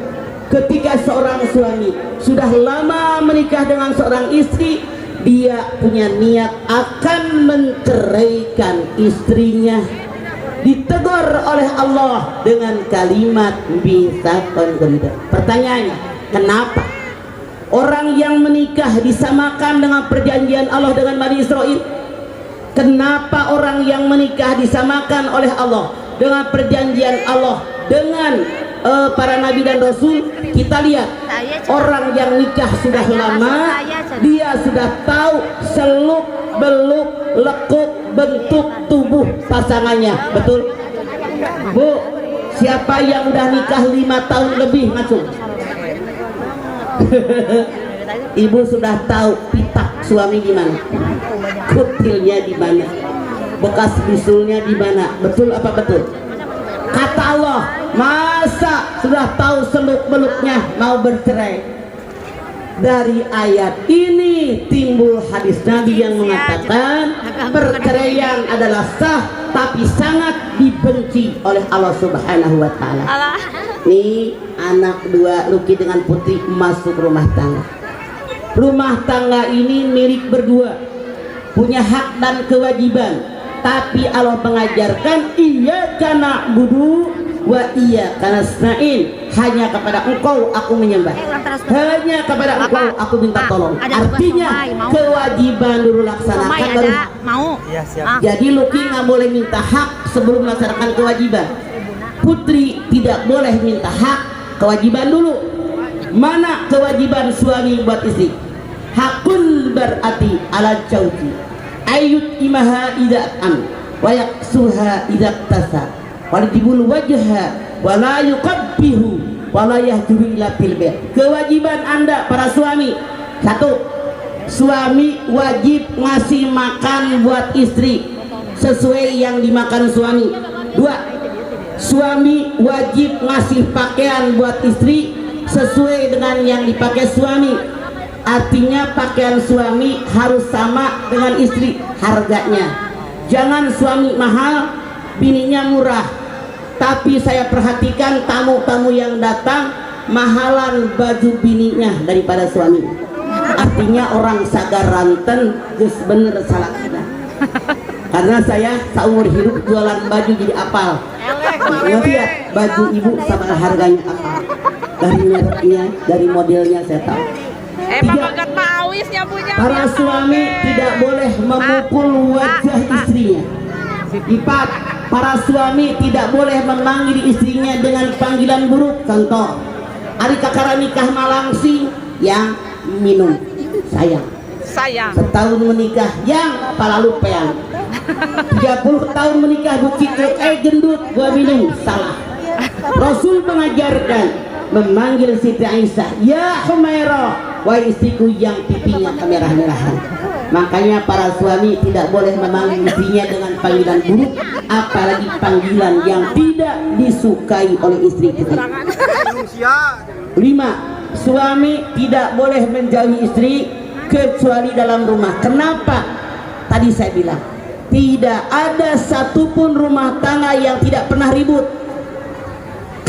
Speaker 1: ketika seorang suami sudah lama menikah dengan seorang istri, dia punya niat akan menceraikan istrinya, ditegur oleh Allah dengan kalimat mitsaqan ghalidha. Pertanyaannya, kenapa orang yang menikah disamakan dengan perjanjian Allah dengan Bani Israel? Kenapa orang yang menikah disamakan oleh Allah dengan perjanjian Allah dengan para nabi dan rasul? Kita lihat orang yang nikah sudah lama, dia sudah tahu seluk beluk lekuk bentuk tubuh pasangannya. Betul Bu? Siapa yang udah nikah 5 tahun lebih ngacung? Ibu sudah tahu pitak suami di mana, kutilnya di mana, bekas bisulnya di mana. Betul apa betul? Kata Allah, masa sudah tahu seluk-beluknya mau bercerai? Dari ayat ini timbul hadis Nabi yang mengatakan perceraian adalah sah tapi sangat dibenci oleh Allah Subhanahu wa Ta'ala. Nih anak 2 Luki dengan Putri masuk rumah tangga. Rumah tangga ini milik berdua, punya hak dan kewajiban. Tapi Allah mengajarkan iyyaka na'budu wa iyyaka nasta'in, hanya kepada Engkau aku menyembah, hanya kepada Engkau aku minta tolong. Artinya kewajiban dulu laksanakan baru
Speaker 3: mau.
Speaker 1: Jadi Luki nggak boleh minta hak sebelum melaksanakan kewajiban. Putri tidak boleh minta hak, kewajiban dulu. Mana kewajiban suami buat istri? Hakul berarti ala jauji ayut imaha ida'am, wa yaksuha idza tasa wa yadibul wajha wa la yuqabbihu wa la yahjuru ila fil bait. Kewajiban Anda para suami, satu, suami wajib ngasih makan buat istri sesuai yang dimakan suami. Dua, suami wajib ngasih pakaian buat istri sesuai dengan yang dipakai suami. Artinya pakaian suami harus sama dengan istri harganya. Jangan suami mahal, bininya murah. Tapi saya perhatikan tamu-tamu yang datang mahalan baju bininya daripada suami. Artinya orang sagaranten geus bener salah kita. Karena saya seumur hidup jualan baju jadi apal. Lihat baju ibu sama harganya apa? Dari mereknya, dari modelnya saya tahu.
Speaker 3: Bagat mawisnya punya.
Speaker 1: Para suami tidak boleh memukul wajah istrinya. Empat, para suami tidak boleh memanggil istrinya dengan panggilan buruk. Contoh, ari kakara nikah malangsing yang minum sayang. Setahun menikah yang palalu peang. 30 tahun menikah bucik gendut gua minum, salah. Rasul mengajarkan memanggil Siti Aisyah ya Humairah, wahai istriku yang pipinya kemerah-merahan. Makanya para suami tidak boleh memanggil istrinya dengan panggilan buruk, apalagi panggilan yang tidak disukai oleh istri kita. 5. Suami tidak boleh menjauhi istri kecuali dalam rumah. Kenapa? Tadi saya bilang tidak ada satupun rumah tangga yang tidak pernah ribut.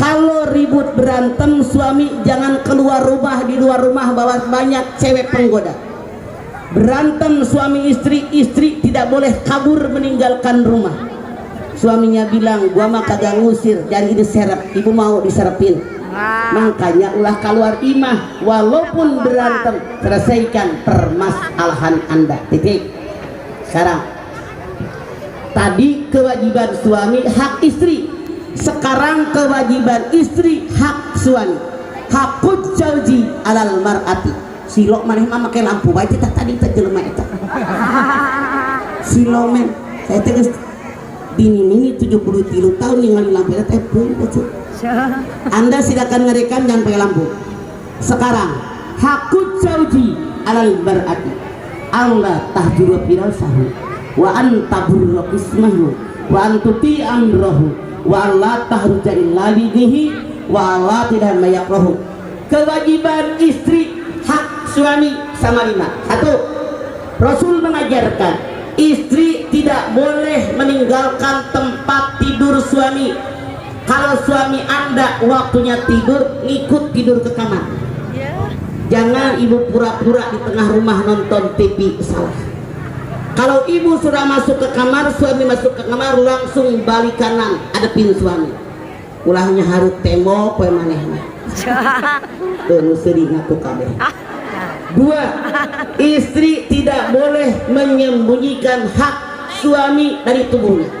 Speaker 1: Kalau ribut berantem, suami jangan keluar rumah, di luar rumah bawa banyak cewek penggoda. Berantem suami istri, istri tidak boleh kabur meninggalkan rumah. Suaminya bilang, gua mah kagak ngusir, jangan diserep, ibu mau diserepin. Makanya ulah keluar imah, walaupun berantem, selesaikan permasalahan Anda. Titik. Sekarang, tadi kewajiban suami, hak istri. Sekarang kewajiban istri, hak suami. Hakut jauji alal mar'ati. Silo maneh mah make lampu bae teh tadi teh jelema eta. Silo men, saya teh dini 73 tahun ningali lampu eta teh pun. Anda silakan ngerekam jangan pakai lampu. Sekarang hakut jauji alal mar'ati. Allah tahjuru firasahu wa antabur qismahu wa antuti amrahu wa Allah tahruja illa bihi wa Allah tidak mayakrahu. Kewajiban istri, hak suami sama 5. 1. Rasul mengajarkan istri tidak boleh meninggalkan tempat tidur suami. Kalau suami Anda waktunya tidur, ikut tidur ke kamar. Jangan ibu pura-pura di tengah rumah nonton TV, salah. Kalau ibu sudah masuk ke kamar, suami masuk ke kamar, langsung balik kanan, adepin suami. Ulahnya harus tembok, poe manehna. Tuh sedih ngaku kabeh. 2. Istri tidak boleh menyembunyikan hak suami dari tubuhnya.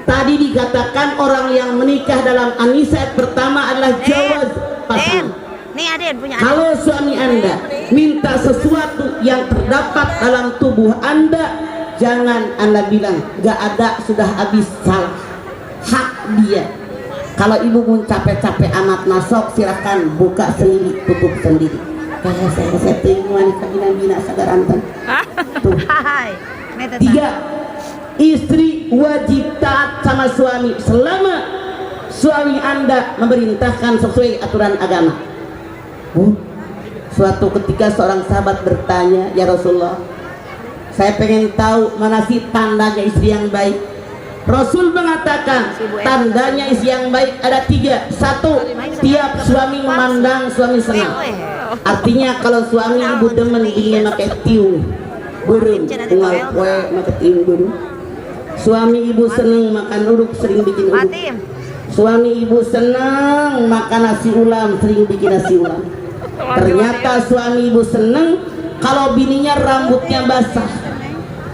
Speaker 1: Tadi dikatakan orang yang menikah dalam An-Nisa pertama adalah jawaz pasangan.
Speaker 3: Nih Aden punya.
Speaker 1: Kalau suami Anda minta sesuatu yang terdapat dalam tubuh Anda, jangan Anda bilang gak ada, sudah habis, salah. Hak dia. Kalau ibu mau capek-capek amat nasok, silahkan buka sendiri, tutup sendiri. Kayak saya temuan kabina-bina sagaranten. Tuh. 3. Istri wajib taat sama suami selama suami Anda memerintahkan sesuai aturan agama. Suatu ketika seorang sahabat bertanya, ya Rasulullah, saya pengen tahu mana sih tandanya istri yang baik. Rasul mengatakan tandanya istri yang baik ada 3. 1. Tiap suami memandang suami senang. Artinya kalau suami ibu demen ingin pakai tiung burung, tinggal kue pakai tiung burung. Suami ibu senang makan uduk, sering bikin uduk. Suami ibu senang makan nasi ulam, sering bikin nasi ulam. Ternyata suami ibu seneng kalau bininya rambutnya basah.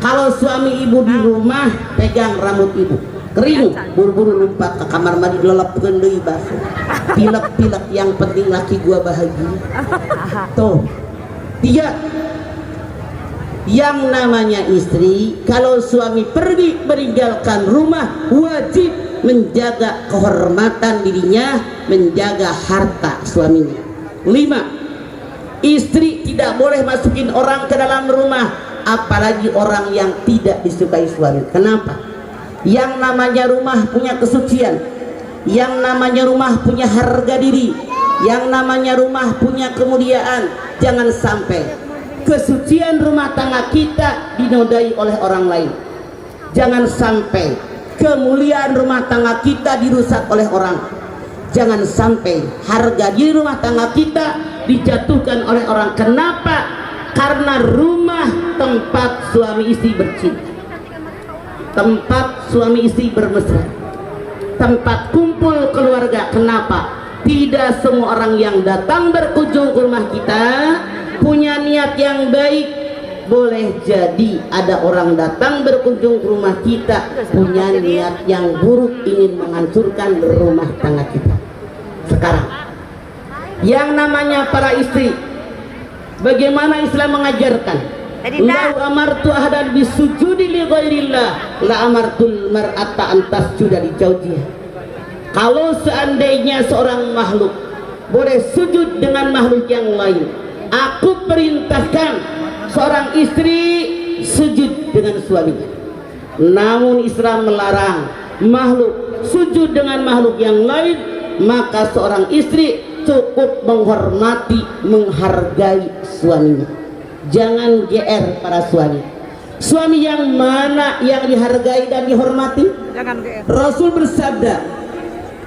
Speaker 1: Kalau suami ibu di rumah pegang rambut ibu kering, buru-buru lompat ke kamar mandi lelepkeun deui basuh. Pilek-pilek, yang penting laki gua bahagia. Tuh. 3. Yang namanya istri, kalau suami pergi meninggalkan rumah, wajib menjaga kehormatan dirinya, menjaga harta suaminya. 5. Istri tidak boleh masukin orang ke dalam rumah, apalagi orang yang tidak disukai suami. Kenapa? Yang namanya rumah punya kesucian, yang namanya rumah punya harga diri, yang namanya rumah punya kemuliaan. Jangan sampai kesucian rumah tangga kita dinodai oleh orang lain. Jangan sampai kemuliaan rumah tangga kita dirusak oleh orang. Jangan sampai harga diri rumah tangga kita dijatuhkan oleh orang. Kenapa? Karena rumah tempat suami istri bercinta, tempat suami istri bermesra, tempat kumpul keluarga. Kenapa? Tidak semua orang yang datang berkunjung ke rumah kita punya niat yang baik. Boleh jadi ada orang datang berkunjung ke rumah kita punya niat yang buruk, ingin menghancurkan rumah tangga kita. Sekarang yang namanya para istri, bagaimana Islam mengajarkan? Lau amartu ahadan bisujudi li ghairillah la amartul mar'ata an tasjuda li zawjiha. Kalau seandainya seorang makhluk boleh sujud dengan makhluk yang lain, aku perintahkan seorang istri sujud dengan suaminya. Namun Islam melarang makhluk sujud dengan makhluk yang lain. Maka seorang istri cukup menghormati, menghargai suaminya. Jangan GR para suami. Suami yang mana yang dihargai dan dihormati?
Speaker 3: Jangan GR. Rasul bersabda,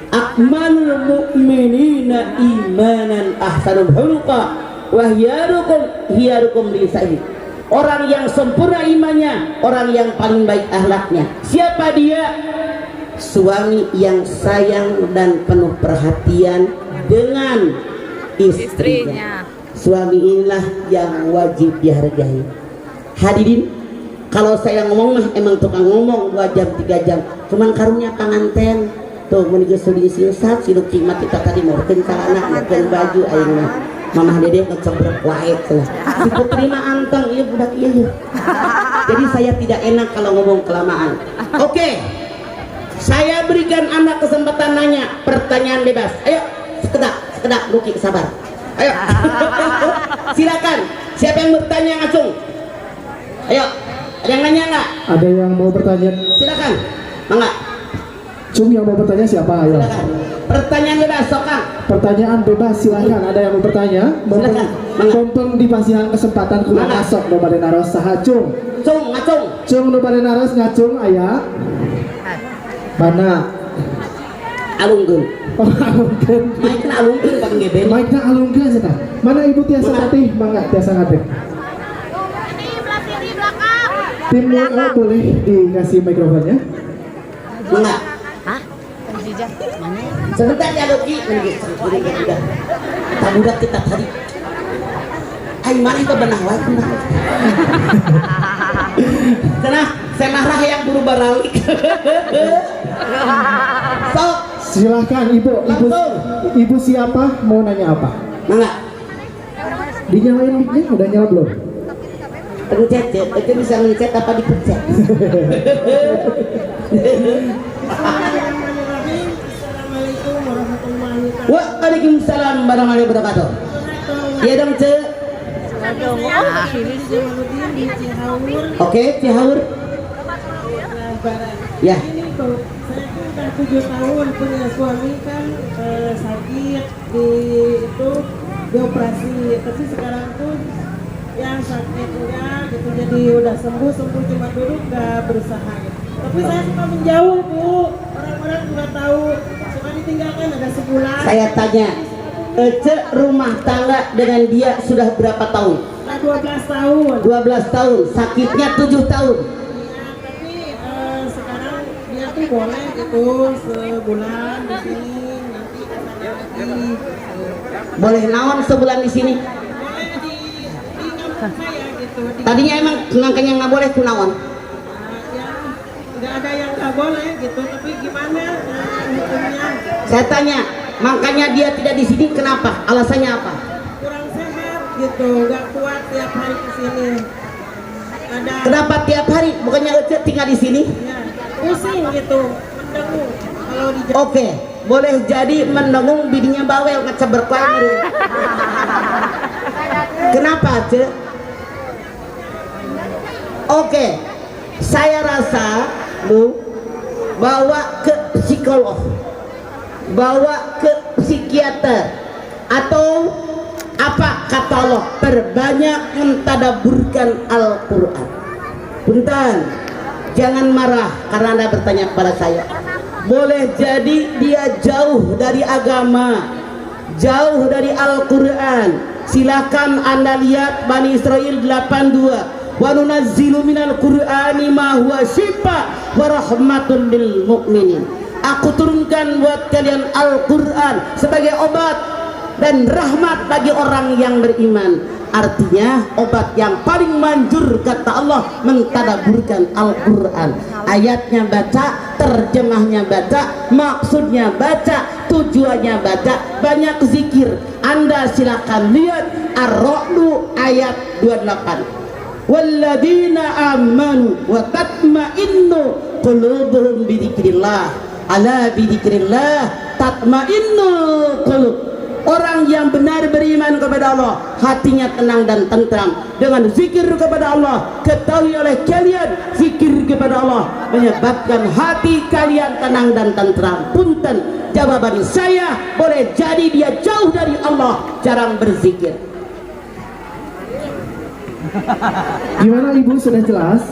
Speaker 1: akmalul mu'minina imanan ahsanul khuluqa wa hiyarukum lisa'i. Orang yang sempurna imannya, orang yang paling baik akhlaknya. Siapa dia? Suami yang sayang dan penuh perhatian dengan istrinya. Suami inilah yang wajib dihargai. Hadirin, kalau saya ngomong mah emang tukang ngomong 2 jam 3 jam, cuman karunya panganten tuh menuju sini sat silu kimat kita tadi mau celana mau baju ayeuna mamah dede ngecebrek wae cenah si putri mah anteng ieu budak ieu. Jadi saya tidak enak kalau ngomong kelamaan. Oke, saya berikan Anda kesempatan nanya, pertanyaan bebas. Ayo sekedap Luki, sabar. Ayo silakan, siapa yang bertanya ngacung? Ayo, ada yang nanya nggak?
Speaker 2: Ada yang mau bertanya?
Speaker 1: Silakan, mangga.
Speaker 2: Cung yang mau bertanya siapa? Ayo.
Speaker 1: Silakan. Pertanyaan bebas, Sokang.
Speaker 2: Pertanyaan bebas, silakan. Ada yang mau bertanya?
Speaker 1: Silakan.
Speaker 2: Mumpung dipasihan kesempatan kudu masuk nu bade naros saha Cung?
Speaker 1: Ngacung.
Speaker 2: Cung nu bade naros ngacung aya. Mana?
Speaker 1: Alungkeun.
Speaker 2: Oh, alungkeun.
Speaker 1: Maikna alungkeun Pak Ngeben.
Speaker 2: Maikna alungkeun cenah. Mana Ibu tiasa ngatih? Mangga tiasa ngatih.
Speaker 3: Di belakang.
Speaker 2: Tim boleh dikasih mikrofonnya?
Speaker 1: Mangga.
Speaker 3: Hah? Mana?
Speaker 1: Sebentar ya Luki. Udah. Tabudak kita tadi. Ai mana itu benah wae benah. Cenah, saya marah yang buru baralik. Sok.
Speaker 2: Silakan Ibu siapa? Mau nanya apa?
Speaker 1: Mangga.
Speaker 2: Dinyalain mic-nya? Udah nyala belum?
Speaker 1: Pencet, itu bisa mencet apa dipencet? Waalaikumsalam warahmatullahi wabarakatuh. Iya dong, Ce. Oke, Cihaur. Ya.
Speaker 4: Ini kok saya kan 7 tahun punya suami kan sakit di operasi, tapi sekarang tuh yang sakit enggak gitu, jadi udah sembuh cuma duduk nggak berusaha gitu. Tapi saya suka menjauh Bu, orang-orang juga tahu suka ditinggalkan ada sebulan.
Speaker 1: Saya tanya, Ce rumah tangga dengan dia sudah berapa tahun?
Speaker 4: 12 tahun.
Speaker 1: 12 tahun, sakitnya 7 tahun.
Speaker 4: Tapi sekarang dia tuh boleh gitu sebulan di sini, nanti lagi.
Speaker 1: Boleh naon sebulan di sini?
Speaker 4: Boleh di kampung saya gitu.
Speaker 1: Tadinya emang ngangkanya nggak boleh kunaon?
Speaker 4: Ya nggak ada yang nggak boleh gitu, tapi gimana hukumnya?
Speaker 1: Saya tanya, makanya dia tidak di sini kenapa? Alasannya apa?
Speaker 4: Kurang sehat gitu, nggak kuat tiap hari ke sini. ada.
Speaker 1: Kenapa tiap hari? Bukannya Ece tinggal di sini?
Speaker 4: Ya, pusing gitu. Mendengung kalau di jalan.
Speaker 1: Oke, boleh jadi mendengung bidinya bawel ngecap berkuai. Kenapa, Ce? Oke, saya rasa Bu bawa ke psikolog, bawa ke psikiater, atau apa kata Allah, perbanyak mentadaburkan Al-Quran. Punten, jangan marah karena Anda bertanya kepada saya. Boleh jadi dia jauh dari agama, jauh dari Al-Quran. Silakan Anda lihat Bani Israel 82. Wa nunazzilu minal Qur'ani ma huwa syifa wa rahmatun lil mu'minin. Aku turunkan buat kalian Al-Quran sebagai obat dan rahmat bagi orang yang beriman. Artinya obat yang paling manjur kata Allah mentadaburkan Al-Quran. Ayatnya baca, terjemahnya baca, maksudnya baca, tujuannya baca, banyak zikir. Anda silakan lihat Ar-Ra'd ayat 28. Walladzina amanu wa tatma'innu qulubuhum bidzikrillah. Ala bidzikrillah tatma'innul qulub. Orang yang benar beriman kepada Allah, hatinya tenang dan tentram. Dengan zikir kepada Allah, ketahui oleh kalian, zikir kepada Allah menyebabkan hati kalian tenang dan tentram. Punten, jawaban saya boleh jadi dia jauh dari Allah, jarang berzikir.
Speaker 2: Gimana Ibu, sudah jelas?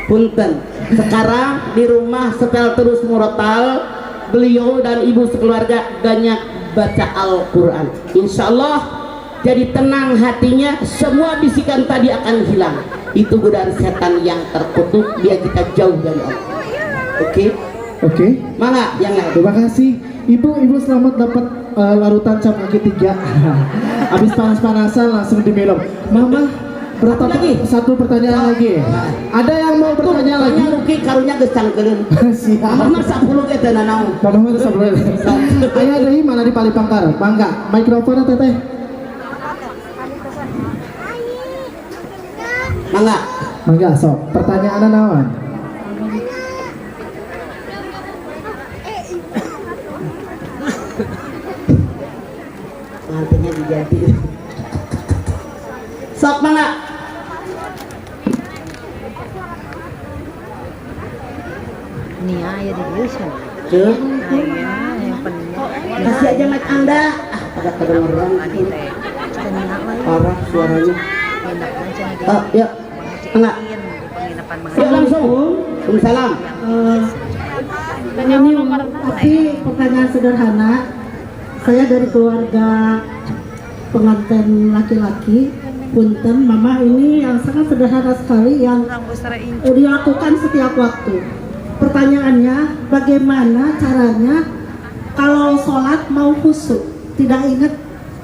Speaker 1: Punten, sekarang di rumah setel terus murotal, beliau dan ibu sekeluarga banyak baca Al-Quran. Insya Allah jadi tenang hatinya, semua bisikan tadi akan hilang. Itu godaan setan yang terkutuk, biar kita jauh dari Allah. Oke?
Speaker 2: Oke.
Speaker 1: Mana yang lain?
Speaker 2: Terima kasih Ibu selamat dapat larutan cap kaki 3. Habis panas-panasan langsung diminum. Mama berapa
Speaker 1: lagi?
Speaker 2: Satu pertanyaan lagi. Ada yang mau bertanya lagi?
Speaker 1: Mungkin karunya gesang keren.
Speaker 2: Siap.
Speaker 1: Mama 10 kita nanau.
Speaker 2: Mama itu sebelum. Ayah dari mana di Palipangkar? Mangga. Mikrofonnya teteh.
Speaker 1: Mangga.
Speaker 2: Mangga sok. Pertanyaan nawan.
Speaker 1: Artinya diganti. Sok Mangga.
Speaker 3: Nih ya di Wilson.
Speaker 1: Tuh.
Speaker 3: Yang penuh.
Speaker 1: Kasih aja mic Anda. Pada kedengeran parah suaranya. Yuk. Enggak. Yuk langsung. Waalaikumsalam.
Speaker 5: Ini tapi pertanyaan sederhana. Saya dari keluarga pengantin laki-laki. Punten, Mama, ini yang sangat sederhana sekali yang dilakukan setiap waktu. Pertanyaannya, bagaimana caranya kalau sholat mau khusyuk, tidak ingat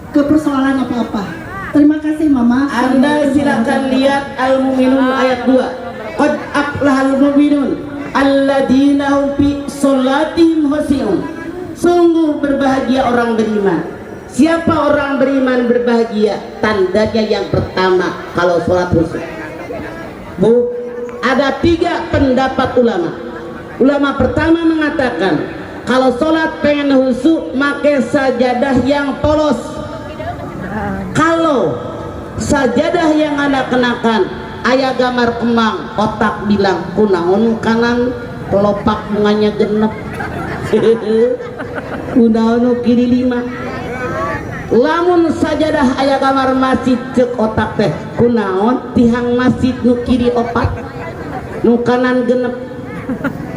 Speaker 5: ke persoalan apa-apa? Terima kasih, Mama.
Speaker 1: Anda silakan lihat Al-Mu'minun ayat 2. Qad aflahal mu'minun alladzina hum fi sholatihim khashi'un. Sungguh berbahagia orang beriman. Siapa orang beriman berbahagia? Tandanya yang pertama kalau sholat khusyuk. Bu, ada 3 pendapat ulama. Ulama pertama mengatakan kalau sholat pengen khusyuk pakai sajadah yang polos. Kalau sajadah yang Anda kenakan aya gambar kemang, otak bilang kunaon kanan kelopak bunganya genep. Kunaon kiri 5. Lamun sajadah aya gambar masjid cek otak teh kunaon tihang masjid nu kiri 4 nu kanan genep.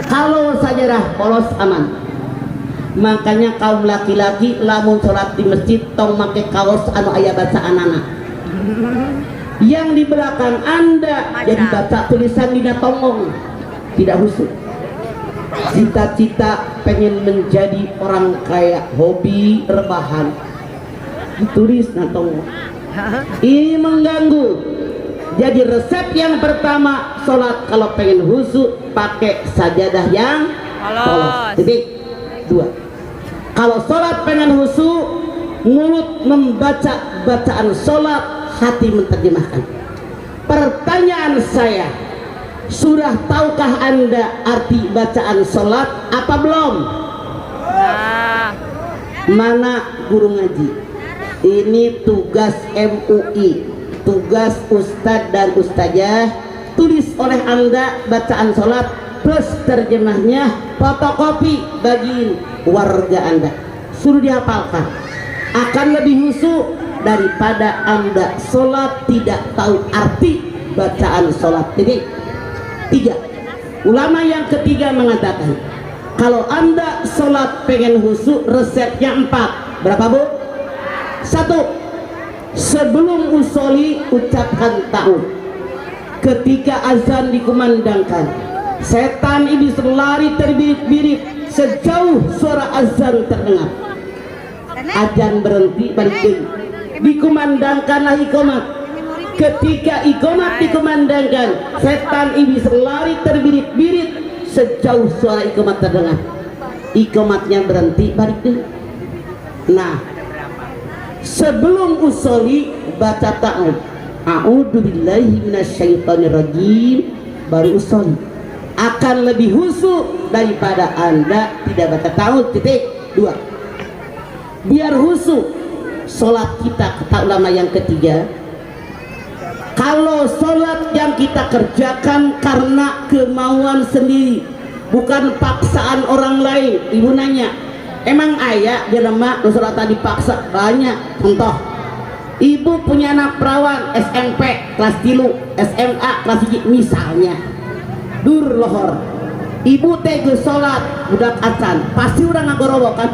Speaker 1: Kalau sajadah polos aman. Makanya kaum laki-laki lamun sholat di masjid tong make kaos anu aya bacaan anak. Yang di belakang Anda jadi baca tulisan dina tongong, tidak khusyuk. Cita-cita pengen menjadi orang kaya, hobi rebahan, ditulis na tongong. Ini mengganggu. Jadi resep yang pertama sholat kalau pengen khusyuk pakai sajadah yang polos. Titik 2. Kalau sholat pengen khusyuk, mulut membaca bacaan sholat, hati menerjemahkan. Pertanyaan saya, sudah tahukah Anda arti bacaan sholat apa belum?
Speaker 3: Nah,
Speaker 1: Mana guru ngaji? Ini tugas MUI, tugas Ustadz dan Ustazah. Tulis oleh Anda bacaan sholat plus terjemahnya, fotokopi bagi warga Anda, suruh dihafalkan. Akan lebih khusyuk daripada Anda sholat tidak tahu arti bacaan sholat. Jadi 3. Ulama yang ketiga mengatakan, kalau Anda sholat pengen khusyuk, resepnya 4. Berapa bu? 1. Sebelum usoli ucapkan ta'awudz. Ketika azan dikumandangkan, setan iblis lari terbirit-birit sejauh suara azan terdengar. Azan berhenti, balik dulu. Dikumandangkanlah iqamat. Ketika iqamat dikumandangkan, setan iblis lari terbirit-birit sejauh suara iqamat terdengar. Iqamatnya berhenti, balik dulu. Nah, sebelum usoli baca ta'awudz, a'udzubillahi minasyaitonirrajim, baru usoli. Akan lebih khusyuk daripada Anda tidak baca ta'awudz. Titik. 2. Biar khusyuk sholat kita, kata ulama yang ketiga, kalau sholat yang kita kerjakan karena kemauan sendiri, bukan paksaan orang lain. Ibu nanya, emang ayah dia lemak sholat tadi paksa? Banyak. Contoh, ibu punya anak perawan SMP kelas 3, SMA kelas 1 misalnya, dur lohor, ibu tege sholat budak acan, pasti udah ngagorowo kan?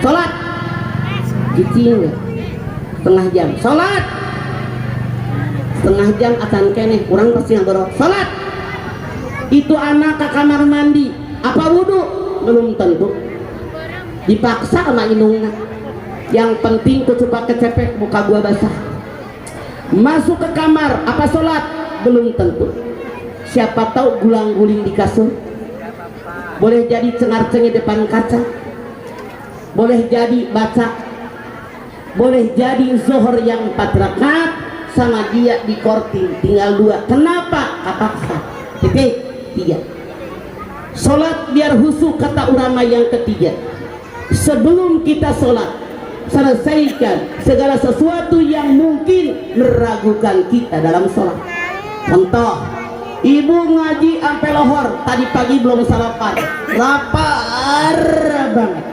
Speaker 1: Sholat cicing setengah jam, sholat setengah jam acan kene, kurang pasti ngagorowo. Sholat itu anak ke kamar mandi, apa wudhu? Belum tentu, dipaksa sama indungna. Yang penting kucupak kecepek, muka gua basah. Masuk ke kamar, apa sholat? Belum tentu. Siapa tahu gulang-guling di kasur. Boleh jadi cengar-cengir depan kaca. Boleh jadi baca. Boleh jadi zuhur yang 4 rakaat sama dia di korting tinggal 2. Kenapa? Kapaksa. Titik. 3. Sholat biar khusyuk, kata ulama yang ketiga. Sebelum kita sholat, selesaikan segala sesuatu yang mungkin meragukan kita dalam sholat. Contoh, ibu ngaji sampai lohor, tadi pagi belum sarapan, lapar banget.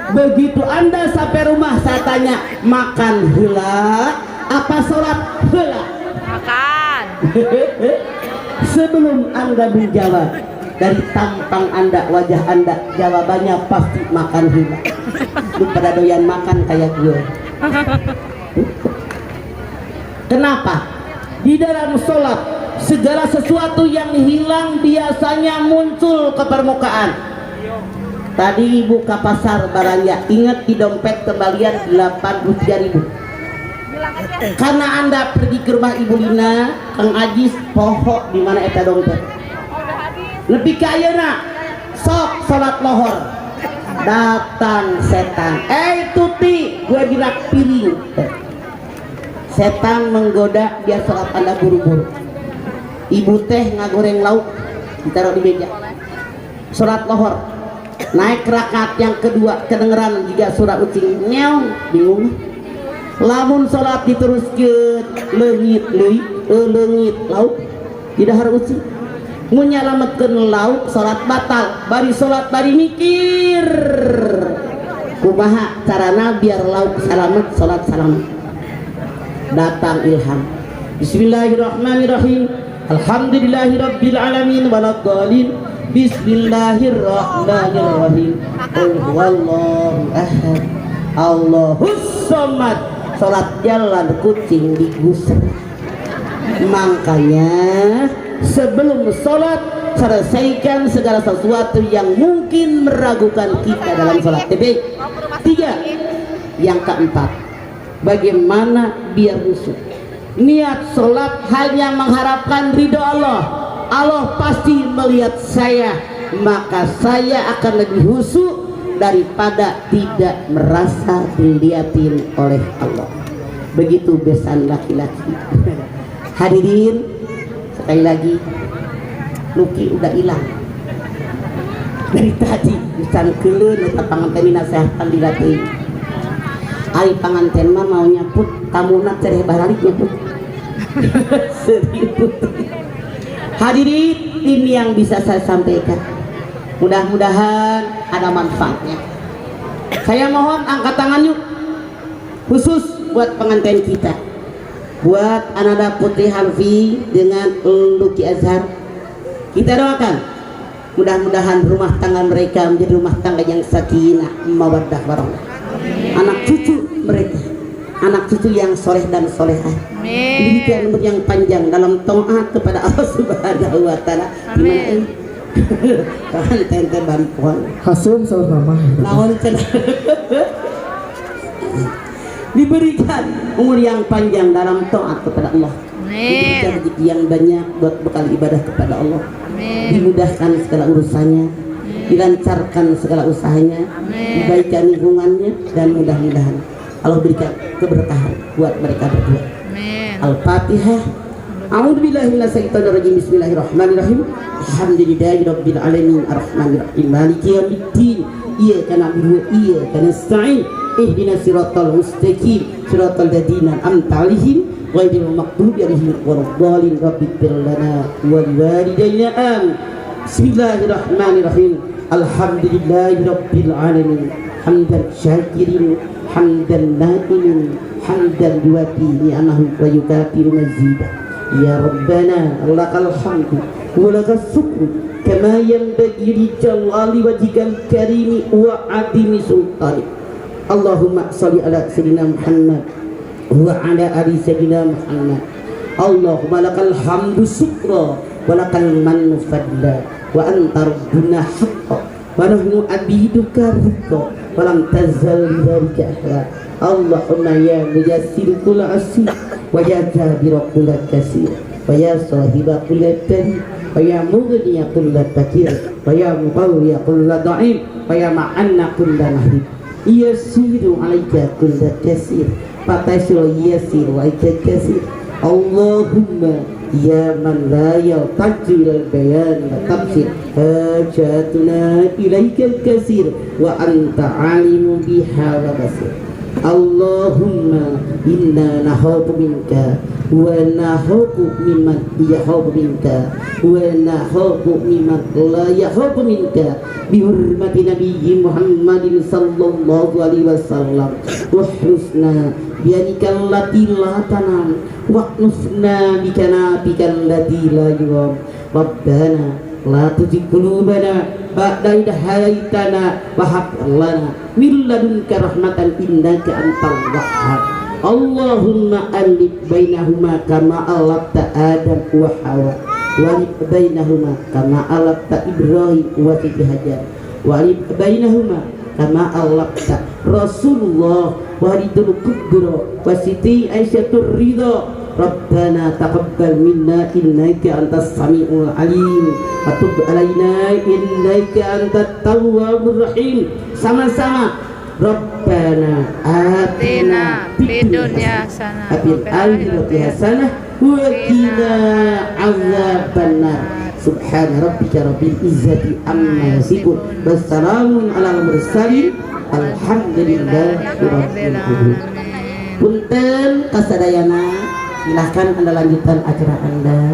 Speaker 1: Begitu Anda sampai rumah, saya tanya, makan heula apa sholat heula?
Speaker 3: makan.
Speaker 1: Sebelum Anda menjawab, dari tampang Anda, wajah Anda, jawabannya pasti makan heula. Lu pada doyan makan kayak gue. Kenapa? Di dalam sholat segala sesuatu yang hilang biasanya muncul ke permukaan. Tadi ibu ke pasar barangnya, ingat di dompet kembalian 83.000. Karena Anda pergi ke rumah Ibu Lina, Kang Ajis, poho di mana eta dompet. Lebih kaya nak, sok sholat lohor. Datang setan, tuti, gue bilang piring. Setan menggoda biar sholat Anda buru-buru. Ibu teh ngagoreng lauk, ditaruh di meja. Sholat lohor, naik rakaat yang kedua, kedengeran juga surah ucing, nyeong, bingung. Lamun sholat diteruskeun leungit leungit lauk, tidak harus ucing. Menyelamatkan lauk, sholat batal. Bari sholat bari mikir kumaha carana biar lauk selamat, sholat selamat. Datang ilham. Bismillahirrahmanirrahim. Alhamdulillahirabbil alamin waladhdallin. Bismillahirrahmanirrahim. Qul huwallahu ahad, Allahus samad. Sholat jalan kucing digusur. Makanya sebelum sholat selesaikan segala sesuatu yang mungkin meragukan kita dalam sholat. Titik. 3. Yang keempat, bagaimana biar khusyuk? Niat sholat hanya mengharapkan ridho Allah. Allah pasti melihat saya, maka saya akan lebih khusyuk daripada tidak merasa dilihatin oleh Allah. Begitu besan laki-laki. Hadirin, sekali lagi Luki udah hilang dari tadi bisa keleun eta panganten nasehatan dilatih. Ari panganten mah mau nyaput tamuna cereh balik nyaput. Hadirin, ini yang bisa saya sampaikan. Mudah-mudahan ada manfaatnya. Saya mohon angkat tangan yuk, khusus buat pengantin kita, buat Ananda Putri Harfi dengan Luki Azhar. Kita doakan mudah-mudahan rumah tangga mereka menjadi rumah tangga yang sakinah mawaddah warahmah. Anak cucu mereka, anak cucu yang soleh dan solehah, diberikan umur yang panjang dalam taat kepada Allah Subhanahu wa Ta'ala. Gimana ini? Kan tente bantuan
Speaker 2: Hasum saur mama.
Speaker 1: naon cenah. Diberikan umur yang panjang dalam taat kepada Allah, diberikan rezeki yang banyak buat bekal ibadah kepada Allah, dimudahkan segala urusannya, dilancarkan segala usahanya, dibaikan lingkungannya, dan mudah-mudahan Allah berikan keberkahan buat mereka berdua. Al-Fatihah. A'udzubillahi minasyaitonirrajim. Bismillahirrahmanirrahim. Alhamdulillahirabbil alamin arrahmanirrahim maliki yaumiddin. Iyyaka na'budu wa iyyaka nasta'in. Ihdinas siratal mustaqim siratal ladzina an'amta 'alaihim ghairil maghdubi 'alaihim waladdallin. Rabbighfir lana wa liwalidayna amin. Bismillahirrahmanirrahim. Alhamdulillahirabbil alamin hamdan syakirin hamdan na'imin hamdan yuwafi ni'amahu wa yukafiru mazidah. Ya Rabbana lakal hamdu wa lakal syukru kama yanbaghi li jalali wajhikal karimi wa adimi sultanik. Allahumma shalli ala sayyidina Muhammad wa ala ali sayyidina Muhammad. Allahumma lakal hamdu syukra wa lakal mannu fadla wa anta rabbuna haqqa wa nahnu abiduka rikka wa lam tazal dzalika ahla. Allahumma ya muyassir kull asir wa ya jabir kull kasir wa ya sahiba kull tari wa ya mughni kull takir wa ya muqawwi kull da'if wa ya ma'anna kull mahrid. Yassiru alaika kull kasir fatasiru yassir wa aika kasir. Allahumma ya man la yaltajil al-bayan wa tafsir hajatuna ilaikal kasir wa anta alimu biha wa basir. Allahumma inna nahabu minka wa nahabu mimman yahabu minka wa nahabu mimman la yahabu minka bihurmati nabiyyi Muhammadin sallallahu alaihi wasallam wa husna biyanikal lati la tanam wa nusna bikanabikal lati la yuram. Rabbana la tuzigh qulubana ba'da idh hadaytana wa hab lana min ladunka rahmatan innaka antal wahhab. Allahumma alif bainahuma kama alafta Adam wa Hawa wa alif bainahuma kama alafta Ibrahim wa Siti Hajar wa alif bainahuma kama alafta Rasulullah wa ridul kubra wa Siti Aisyatur ridha. Rabbana taqabbal minna innaka antas samiul alim wa tub alaina innaka antat tawwabur rahim. Sama-sama. Rabbana atina fid dunya hasanah wa fil akhirati hasanah wa qina azabannar. Subhana rabbika rabbil izzati amma yasifun wassalamun alal mursalin alhamdulillahi rabbil alamin. Punten kasadayana, silahkan Anda lanjutkan acara Anda.